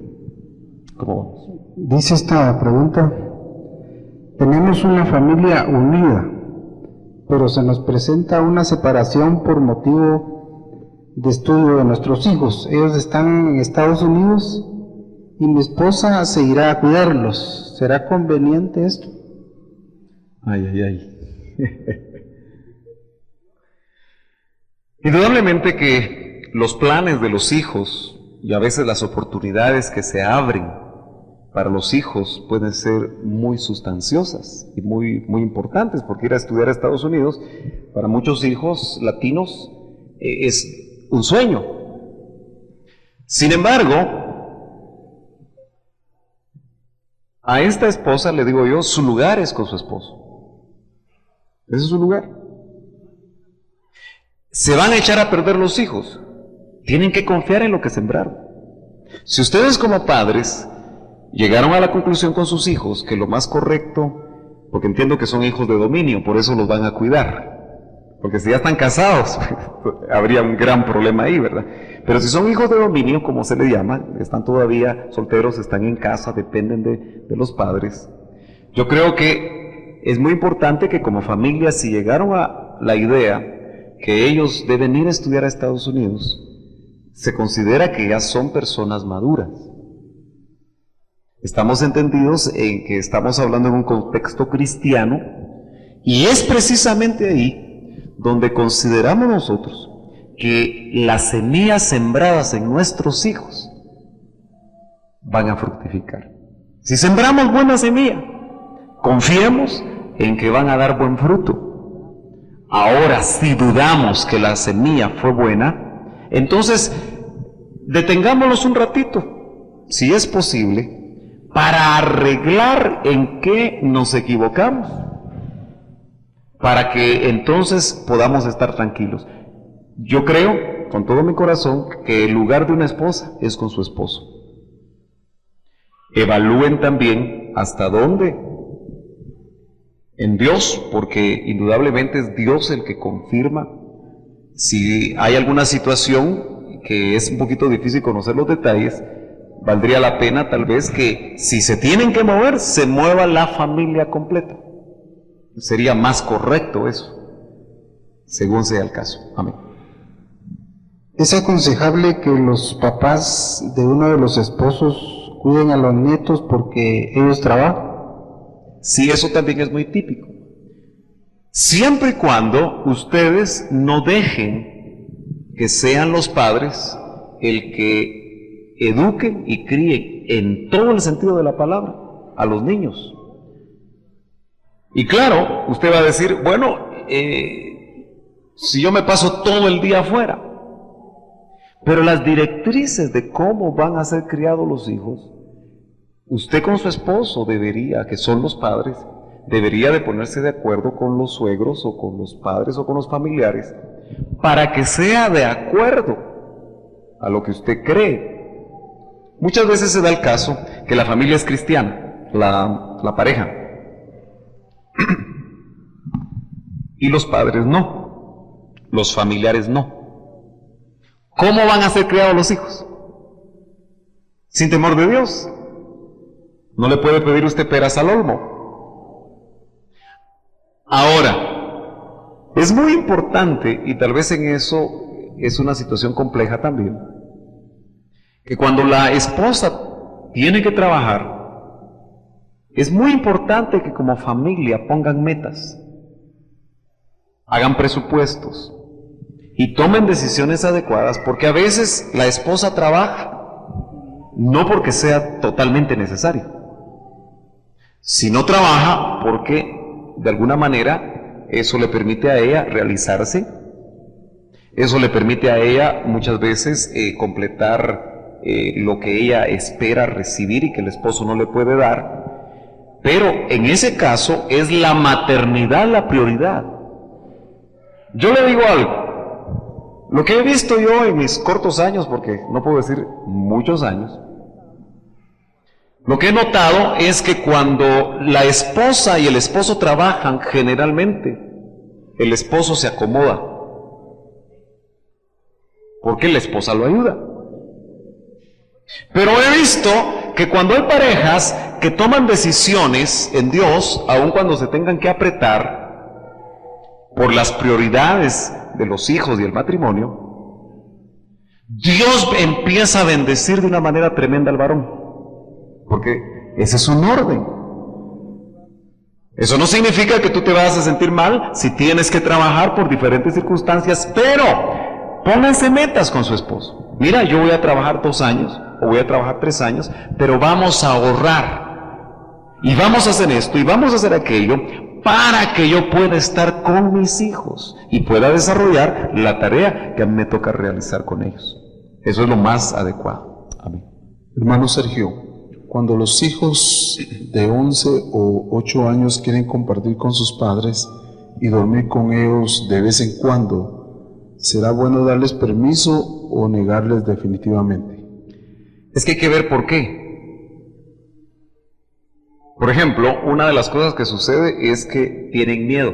¿Cómo vamos?
Dice esta pregunta, tenemos una familia unida, pero se nos presenta una separación por motivo de estudio de nuestros hijos. Ellos están en Estados Unidos y mi esposa se irá a cuidarlos. ¿Será conveniente esto?
Ay, ay, ay. Indudablemente que los planes de los hijos y a veces las oportunidades que se abren para los hijos pueden ser muy sustanciosas y muy importantes, porque ir a estudiar a Estados Unidos para muchos hijos latinos es un sueño. Sin embargo, a esta esposa le digo yo, su lugar es con su esposo. Ese es su lugar. Se van a echar a perder los hijos. Tienen que confiar en lo que sembraron. Si ustedes como padres llegaron a la conclusión con sus hijos que lo más correcto, porque entiendo que son hijos de dominio, por eso los van a cuidar. Porque si ya están casados, habría un gran problema ahí, ¿verdad? Pero si son hijos de dominio, como se le llama, están todavía solteros, están en casa, dependen de los padres. Yo creo que es muy importante que como familia, si llegaron a la idea que ellos deben ir a estudiar a Estados Unidos, se considera que ya son personas maduras. Estamos entendidos en que estamos hablando en un contexto cristiano, y es precisamente ahí donde consideramos nosotros que las semillas sembradas en nuestros hijos van a fructificar. Si sembramos buena semilla, confiemos en que van a dar buen fruto. Ahora, si dudamos que la semilla fue buena, entonces detengámonos un ratito, si es posible, para arreglar en qué nos equivocamos, para que entonces podamos estar tranquilos. Yo creo, con todo mi corazón, que el lugar de una esposa es con su esposo. Evalúen también hasta dónde en Dios, porque indudablemente es Dios el que confirma. Si hay alguna situación que es un poquito difícil conocer los detalles, valdría la pena tal vez que si se tienen que mover, se mueva la familia completa. Sería más correcto eso, según sea el caso. Amén.
¿Es aconsejable que los papás de uno de los esposos cuiden a los nietos porque ellos trabajan?
Sí, eso también es muy típico. Siempre y cuando ustedes no dejen que sean los padres el que eduquen y críen en todo el sentido de la palabra a los niños. Y claro, usted va a decir, bueno, si yo me paso todo el día afuera, pero las directrices de cómo van a ser criados los hijos, usted con su esposo debería, que son los padres, debería de ponerse de acuerdo con los suegros o con los padres o con los familiares para que sea de acuerdo a lo que usted cree. Muchas veces se da el caso que la familia es cristiana, la pareja, y los padres no, los familiares no. ¿Cómo van a ser criados los hijos? Sin temor de Dios. No le puede pedir usted peras al olmo. Ahora, es muy importante, y tal vez en eso es una situación compleja también, que cuando la esposa tiene que trabajar, es muy importante que como familia pongan metas, hagan presupuestos y tomen decisiones adecuadas, porque a veces la esposa trabaja, no porque sea totalmente necesario, sino trabaja porque de alguna manera eso le permite a ella realizarse, eso le permite a ella muchas veces completar lo que ella espera recibir y que el esposo no le puede dar, pero en ese caso es la maternidad la prioridad. Yo le digo algo, lo que he visto yo en mis cortos años, porque no puedo decir muchos años, lo que he notado es que cuando la esposa y el esposo trabajan, generalmente el esposo se acomoda, porque la esposa lo ayuda. Pero he visto que cuando hay parejas que toman decisiones en Dios, aun cuando se tengan que apretar por las prioridades de los hijos y el matrimonio, Dios empieza a bendecir de una manera tremenda al varón, porque ese es un orden. Eso no significa que tú te vas a sentir mal si tienes que trabajar por diferentes circunstancias, pero pónganse metas con su esposo. Mira, yo voy a trabajar 2 años o voy a trabajar 3 años, pero vamos a ahorrar y vamos a hacer esto y vamos a hacer aquello para que yo pueda estar con mis hijos y pueda desarrollar la tarea que a mí me toca realizar con ellos. Eso es lo más adecuado. Amén.
Hermano Sergio, cuando los hijos de 11 o 8 años quieren compartir con sus padres y dormir con ellos de vez en cuando, ¿será bueno darles permiso o negarles definitivamente?
Es que hay que ver por qué. Por ejemplo, una de las cosas que sucede es que tienen miedo.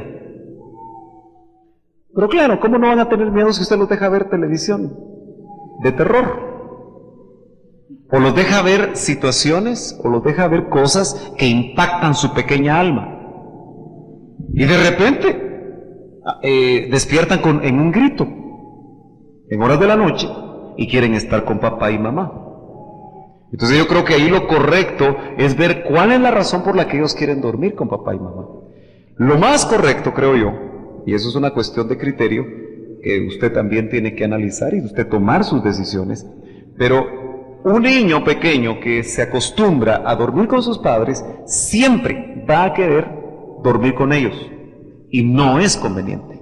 Pero claro, ¿cómo no van a tener miedo si usted los deja ver televisión de terror? O los deja ver situaciones, o los deja ver cosas que impactan su pequeña alma. Y de repente despiertan en un grito, en horas de la noche, y quieren estar con papá y mamá. Entonces yo creo que ahí lo correcto es ver cuál es la razón por la que ellos quieren dormir con papá y mamá. Lo más correcto, creo yo, y eso es una cuestión de criterio que usted también tiene que analizar y usted tomar sus decisiones, pero un niño pequeño que se acostumbra a dormir con sus padres siempre va a querer dormir con ellos y no es conveniente.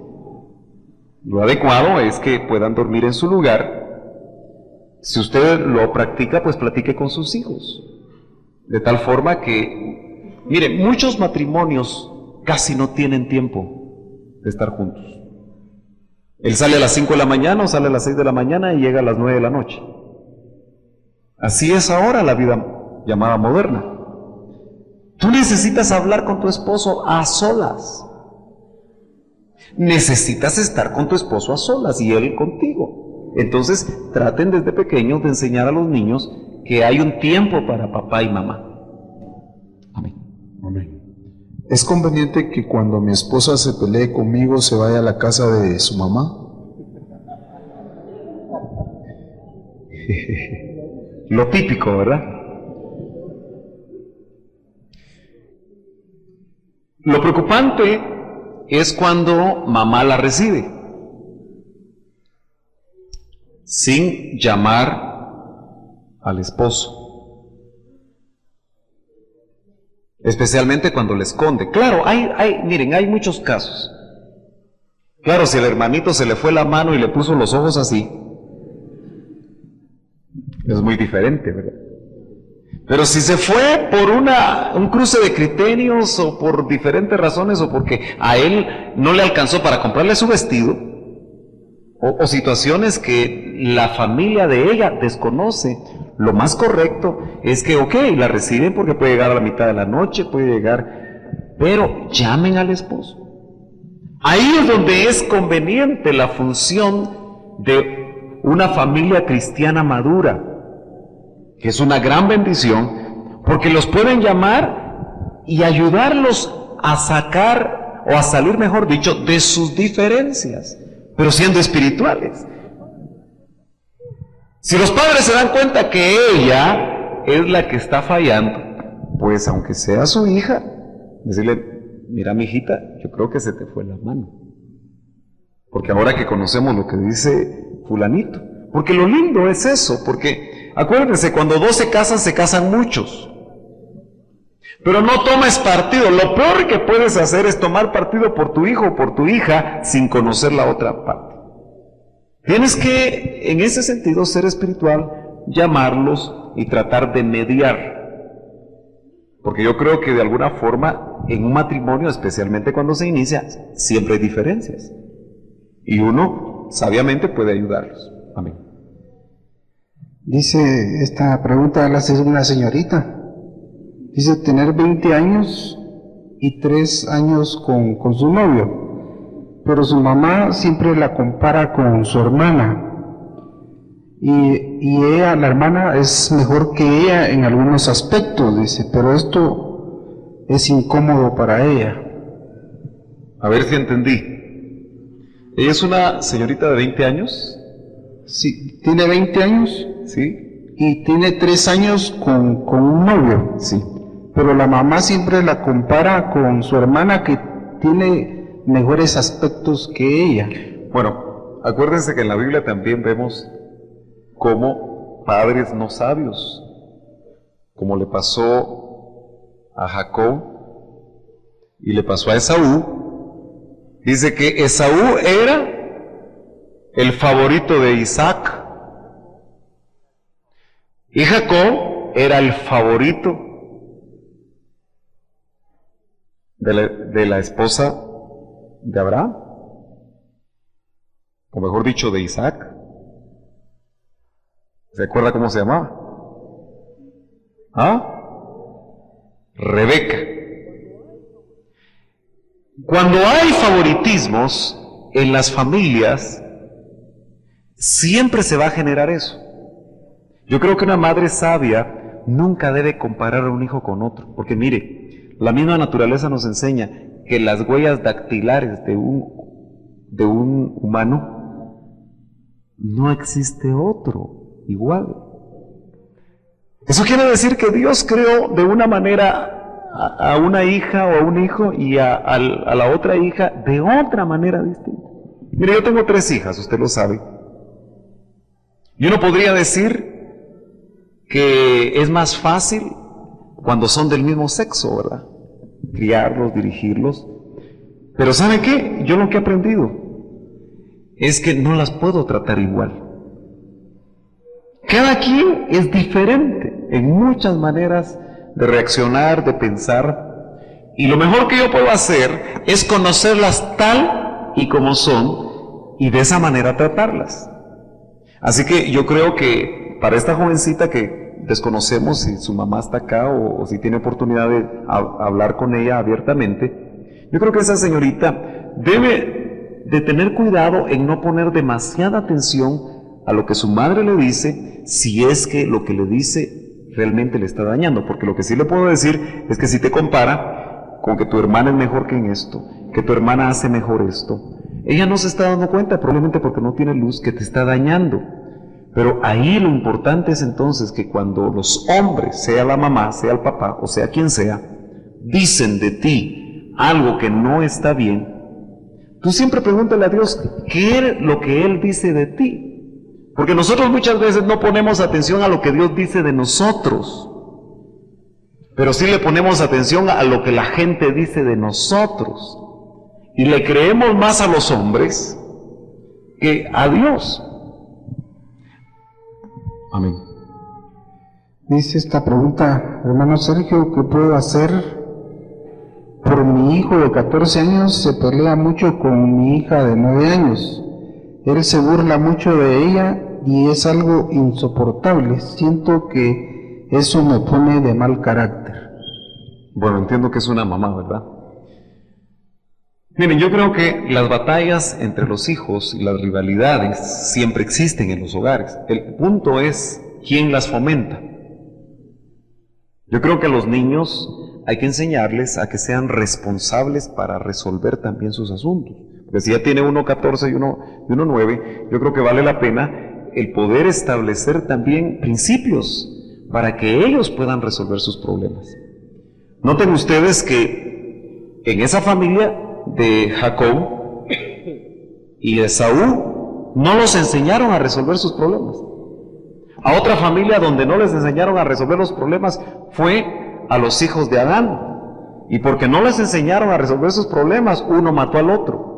Lo adecuado es que puedan dormir en su lugar. Si usted lo practica, pues platique con sus hijos, de tal forma que, mire, muchos matrimonios casi no tienen tiempo de estar juntos. Él sale a las 5 de la mañana o sale a las 6 de la mañana y llega a las 9 de la noche. Así es ahora la vida llamada moderna. Tú necesitas hablar con tu esposo a solas. Necesitas estar con tu esposo a solas y él contigo. Entonces, traten desde pequeños de enseñar a los niños que hay un tiempo para papá y mamá. Amén.
Amén. ¿Es conveniente que cuando mi esposa se pelee conmigo se vaya a la casa de su mamá?
Lo típico, ¿verdad? Lo preocupante es cuando mamá la recibe sin llamar al esposo, especialmente cuando le esconde. Claro, miren, hay muchos casos. Claro, si el hermanito se le fue la mano y le puso los ojos así, es muy diferente, ¿verdad? Pero si se fue por un cruce de criterios o por diferentes razones o porque a él no le alcanzó para comprarle su vestido o situaciones que la familia de ella desconoce, lo más correcto es que, ok, la reciben porque puede llegar a la mitad de la noche, puede llegar, pero llamen al esposo. Ahí es donde es conveniente la función de una familia cristiana madura, que es una gran bendición, porque los pueden llamar y ayudarlos a sacar, o a salir, mejor dicho, de sus diferencias, pero siendo espirituales. Si los padres se dan cuenta que ella es la que está fallando, pues aunque sea su hija, decirle, mira, mi hijita, yo creo que se te fue la mano. Porque ahora que conocemos lo que dice fulanito, porque lo lindo es eso, porque acuérdense, cuando dos se casan muchos. Pero no tomes partido. Lo peor que puedes hacer es tomar partido por tu hijo o por tu hija sin conocer la otra parte. Tienes que, en ese sentido, ser espiritual, llamarlos y tratar de mediar. Porque yo creo que de alguna forma, en un matrimonio, especialmente cuando se inicia, siempre hay diferencias. Y uno, sabiamente, puede ayudarlos. Amén.
Dice, esta pregunta la hace una señorita. Dice, tener 20 años y 3 años con su novio, pero su mamá siempre la compara con su hermana. Y ella, la hermana, es mejor que ella en algunos aspectos, dice, pero esto es incómodo para ella.
A ver si entendí. ¿Ella es una señorita de 20 años?
Sí, tiene 20 años.
Sí.
Y tiene 3 años con un novio.
Sí.
Pero la mamá siempre la compara con su hermana que tiene mejores aspectos que ella.
Bueno, acuérdense que en la Biblia también vemos cómo padres no sabios, como le pasó a Jacob y le pasó a Esaú, dice que Esaú era el favorito de Isaac y Jacob era el favorito de la esposa de Abraham, o mejor dicho, de Isaac. ¿Se acuerda cómo se llamaba? Rebeca. Cuando hay favoritismos en las familias, siempre se va a generar eso. Yo creo que una madre sabia nunca debe comparar a un hijo con otro, porque mire, la misma naturaleza nos enseña que las huellas dactilares de un humano no existe otro igual. Eso quiere decir que Dios creó de una manera a una hija o a un hijo y a la otra hija de otra manera distinta. Mire, yo tengo 3 hijas, usted lo sabe. Y uno podría decir que es más fácil cuando son del mismo sexo, ¿verdad? Criarlos, dirigirlos. Pero ¿sabe qué? Yo lo que he aprendido es que no las puedo tratar igual. Cada quien es diferente en muchas maneras de reaccionar, de pensar. Y lo mejor que yo puedo hacer es conocerlas tal y como son y de esa manera tratarlas. Así que yo creo que para esta jovencita que desconocemos si su mamá está acá o si tiene oportunidad de hablar con ella abiertamente. Yo creo que esa señorita debe de tener cuidado en no poner demasiada atención a lo que su madre le dice, si es que lo que le dice realmente le está dañando, porque lo que sí le puedo decir es que si te compara con que tu hermana es mejor que en esto, que tu hermana hace mejor esto, ella no se está dando cuenta, probablemente porque no tiene luz, que te está dañando. Pero ahí lo importante es entonces que cuando los hombres, sea la mamá, sea el papá o sea quien sea, dicen de ti algo que no está bien, tú siempre pregúntale a Dios qué es lo que Él dice de ti. Porque nosotros muchas veces no ponemos atención a lo que Dios dice de nosotros, pero sí le ponemos atención a lo que la gente dice de nosotros. Y le creemos más a los hombres que a Dios. Amén.
Dice esta pregunta, hermano Sergio, ¿qué puedo hacer? Por mi hijo de 14 años se pelea mucho con mi hija de 9 años. Él se burla mucho de ella y es algo insoportable. Siento que eso me pone de mal carácter.
Bueno, entiendo que es una mamá, ¿verdad? Miren, yo creo que las batallas entre los hijos y las rivalidades siempre existen en los hogares. El punto es quién las fomenta. Yo creo que a los niños hay que enseñarles a que sean responsables para resolver también sus asuntos. Porque si ya tiene uno 14 y uno 9, yo creo que vale la pena el poder establecer también principios para que ellos puedan resolver sus problemas. Noten ustedes que en esa familia de Jacob y de Saúl no los enseñaron a resolver sus problemas. A otra familia donde no les enseñaron a resolver los problemas fue a los hijos de Adán, y porque no les enseñaron a resolver sus problemas, uno mató al otro.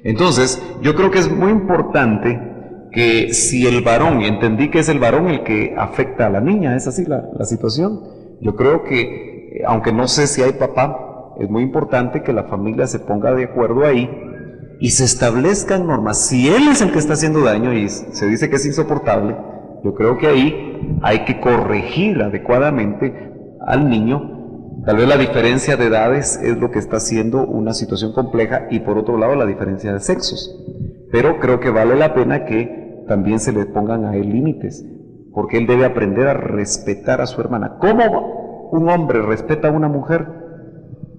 Entonces yo creo que es muy importante que si el varón, y entendí que es el varón el que afecta a la niña, es así la situación, yo creo que aunque no sé si hay papá, es muy importante que la familia se ponga de acuerdo ahí y se establezcan normas. Si él es el que está haciendo daño y se dice que es insoportable, yo creo que ahí hay que corregir adecuadamente al niño. Tal vez la diferencia de edades es lo que está haciendo una situación compleja, y por otro lado la diferencia de sexos. Pero creo que vale la pena que también se le pongan a él límites, porque él debe aprender a respetar a su hermana. ¿Cómo un hombre respeta a una mujer?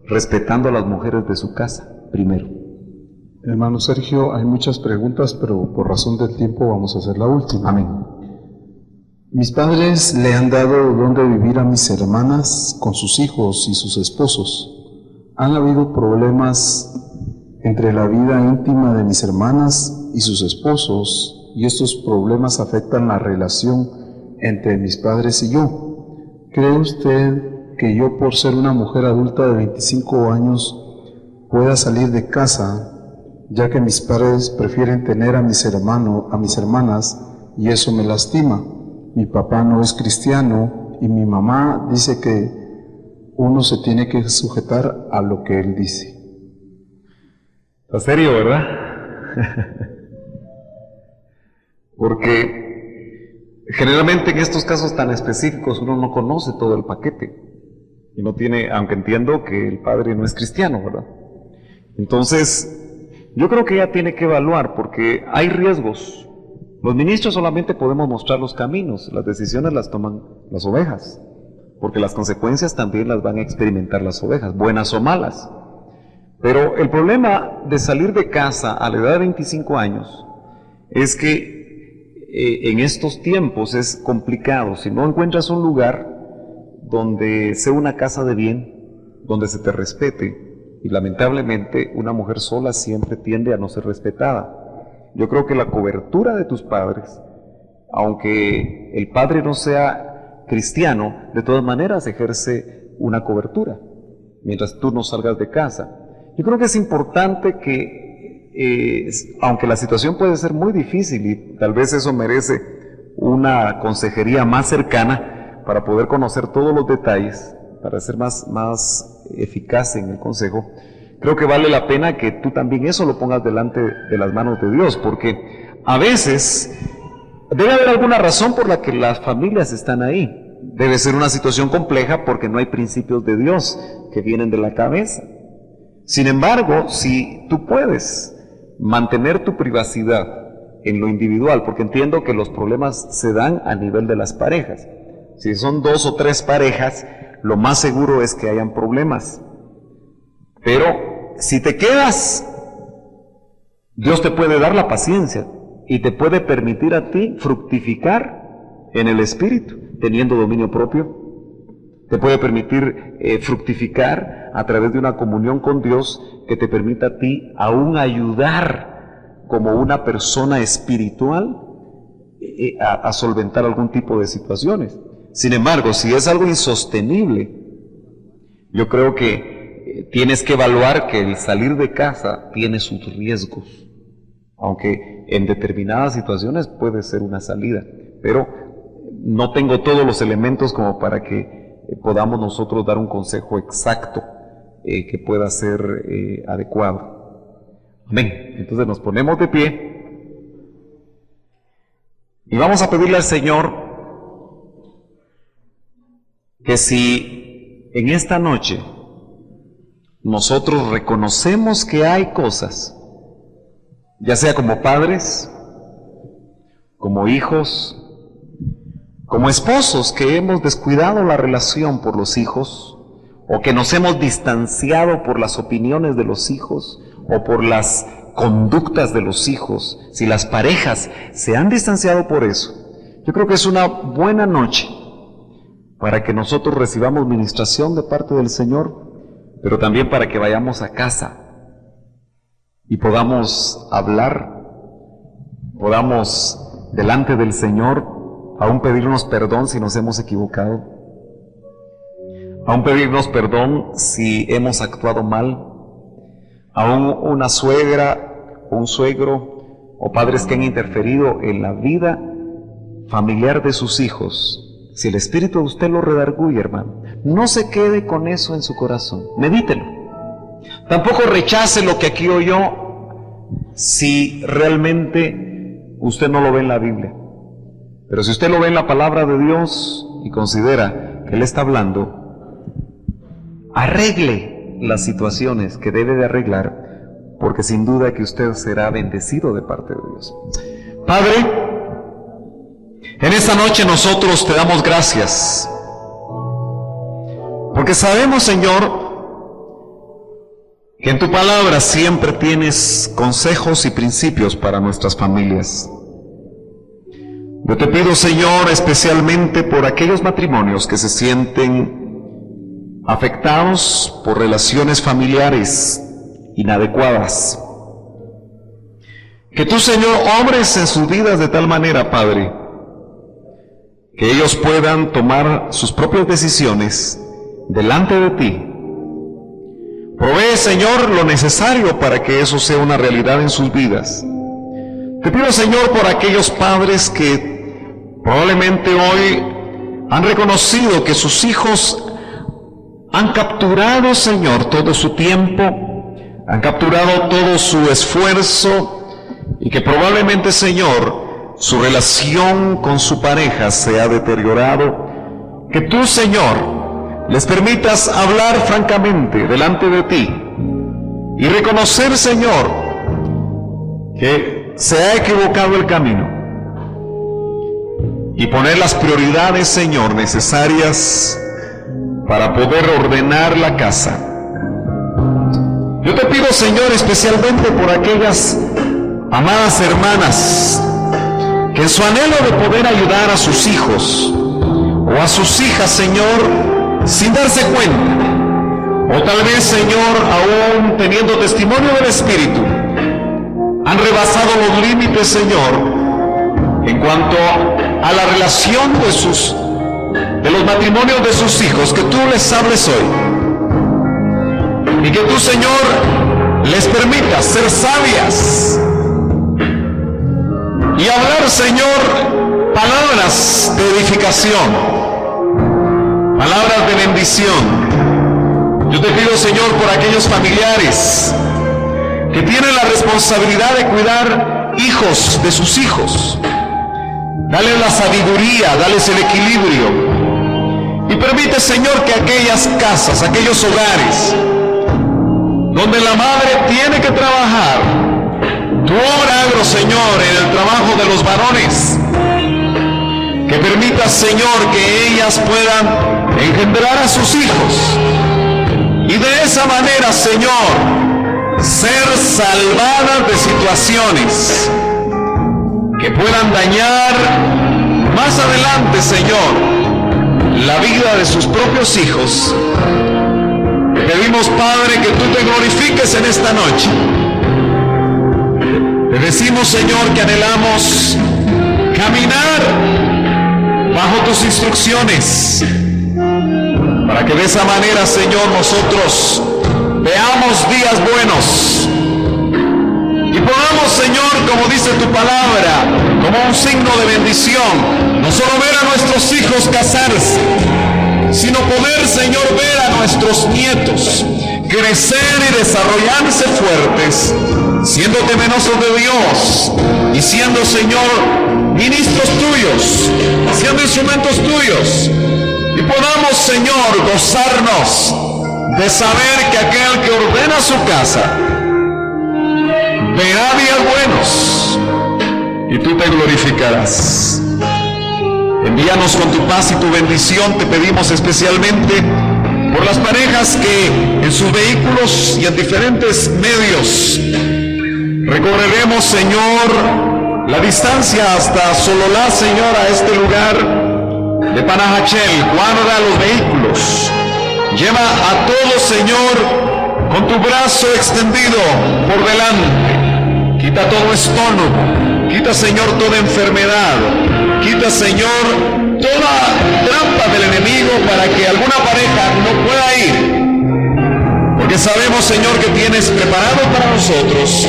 Respetando a las mujeres de su casa primero.
Hermano Sergio, hay muchas preguntas, pero por razón del tiempo vamos a hacer la última.
Amén.
Mis padres le han dado donde vivir a mis hermanas con sus hijos y sus esposos. Han habido problemas entre la vida íntima de mis hermanas y sus esposos, y estos problemas afectan la relación entre mis padres y yo. ¿Cree usted que yo, por ser una mujer adulta de 25 años, pueda salir de casa, ya que mis padres prefieren tener a mis hermanas, y eso me lastima? Mi papá no es cristiano y mi mamá dice que uno se tiene que sujetar a lo que él dice.
¿En serio, verdad? Porque generalmente en estos casos tan específicos uno no conoce todo el paquete. Y no tiene, aunque entiendo que el padre no es cristiano, ¿verdad? Entonces, yo creo que ella tiene que evaluar, porque hay riesgos. Los ministros solamente podemos mostrar los caminos, las decisiones las toman las ovejas, porque las consecuencias también las van a experimentar las ovejas, buenas o malas. Pero el problema de salir de casa a la edad de 25 años es que en estos tiempos es complicado. Si no encuentras un lugar donde sea una casa de bien, donde se te respete, y lamentablemente una mujer sola siempre tiende a no ser respetada. Yo creo que la cobertura de tus padres, aunque el padre no sea cristiano, de todas maneras ejerce una cobertura, mientras tú no salgas de casa. Yo creo que es importante que, aunque la situación puede ser muy difícil y tal vez eso merece una consejería más cercana para poder conocer todos los detalles, para ser más eficaz en el consejo, creo que vale la pena que tú también eso lo pongas delante de las manos de Dios, porque a veces debe haber alguna razón por la que las familias están ahí. Debe ser una situación compleja porque no hay principios de Dios que vienen de la cabeza. Sin embargo, si tú puedes mantener tu privacidad en lo individual, porque entiendo que los problemas se dan a nivel de las parejas. Si son 2 o 3 parejas, lo más seguro es que hayan problemas. Pero si te quedas, Dios te puede dar la paciencia y te puede permitir a ti fructificar en el Espíritu, teniendo dominio propio. Te puede permitir fructificar a través de una comunión con Dios que te permita a ti aún ayudar como una persona espiritual a solventar algún tipo de situaciones. Sin embargo, si es algo insostenible, yo creo que tienes que evaluar que el salir de casa tiene sus riesgos, aunque en determinadas situaciones puede ser una salida, pero no tengo todos los elementos como para que podamos nosotros dar un consejo exacto que pueda ser adecuado. Amén. Entonces nos ponemos de pie y vamos a pedirle al Señor que si en esta noche nosotros reconocemos que hay cosas, ya sea como padres, como hijos, como esposos que hemos descuidado la relación por los hijos, o que nos hemos distanciado por las opiniones de los hijos, o por las conductas de los hijos, si las parejas se han distanciado por eso, yo creo que es una buena noche para que nosotros recibamos ministración de parte del Señor, pero también para que vayamos a casa y podamos hablar, podamos delante del Señor aún pedirnos perdón si nos hemos equivocado, aún pedirnos perdón si hemos actuado mal, aún una suegra, un suegro o padres que han interferido en la vida familiar de sus hijos. Si el Espíritu de usted lo redarguye, hermano, no se quede con eso en su corazón, medítelo. Tampoco rechace lo que aquí oyó si realmente usted no lo ve en la Biblia. Pero si usted lo ve en la palabra de Dios y considera que Él está hablando, arregle las situaciones que debe de arreglar, porque sin duda que usted será bendecido de parte de Dios. Padre, en esta noche nosotros te damos gracias, porque sabemos, Señor, que en tu palabra siempre tienes consejos y principios para nuestras familias. Yo te pido, Señor, especialmente por aquellos matrimonios que se sienten afectados por relaciones familiares inadecuadas. Que tú, Señor, obres en sus vidas de tal manera, Padre, que ellos puedan tomar sus propias decisiones delante de ti. Provee, Señor, lo necesario para que eso sea una realidad en sus vidas. Te pido, Señor, por aquellos padres que probablemente hoy han reconocido que sus hijos han capturado, Señor, todo su tiempo, han capturado todo su esfuerzo y que probablemente, Señor, su relación con su pareja se ha deteriorado. Que tú, Señor, les permitas hablar francamente delante de ti y reconocer, Señor, que se ha equivocado el camino y poner las prioridades, Señor, necesarias para poder ordenar la casa. Yo te pido, Señor, especialmente por aquellas amadas hermanas que en su anhelo de poder ayudar a sus hijos o a sus hijas, Señor, sin darse cuenta, o tal vez, Señor, aún teniendo testimonio del Espíritu, han rebasado los límites, Señor, en cuanto a la relación de los matrimonios de sus hijos. Que tú les hables hoy y que tú, Señor, les permitas ser sabias y hablar, Señor, palabras de edificación, palabras de bendición. Yo te pido, Señor, por aquellos familiares que tienen la responsabilidad de cuidar hijos de sus hijos. Dale la sabiduría, dales el equilibrio. Y permite, Señor, que aquellas casas, aquellos hogares, donde la madre tiene que trabajar, tu obra, Señor, en el trabajo de los varones, que permita, Señor, que ellas puedan engendrar a sus hijos y de esa manera, Señor, ser salvadas de situaciones que puedan dañar más adelante, Señor, la vida de sus propios hijos. Te pedimos, Padre, que tú te glorifiques en esta noche. Te decimos, Señor, que anhelamos caminar bajo tus instrucciones, para que de esa manera, Señor, nosotros veamos días buenos y podamos, Señor, como dice tu palabra, como un signo de bendición, no solo ver a nuestros hijos casarse, sino poder, Señor, ver a nuestros nietos crecer y desarrollarse fuertes, siendo temerosos de Dios y siendo, Señor, ministros tuyos, siendo instrumentos tuyos, y podamos, Señor, gozarnos de saber que aquel que ordena su casa verá días buenos y tú te glorificarás. Envíanos con tu paz y tu bendición, te pedimos especialmente por las parejas que en sus vehículos y en diferentes medios recorreremos, Señor, la distancia hasta Sololá, Señor, a este lugar de Panajachel. Guarda los vehículos, lleva a todos, Señor, con tu brazo extendido por delante. Quita todo estómago, quita, Señor, toda enfermedad, quita, Señor, toda trampa del enemigo para que alguna pareja no pueda ir, porque sabemos, Señor, que tienes preparado para nosotros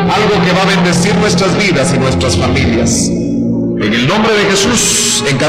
algo que va a bendecir nuestras vidas y nuestras familias. En el nombre de Jesús,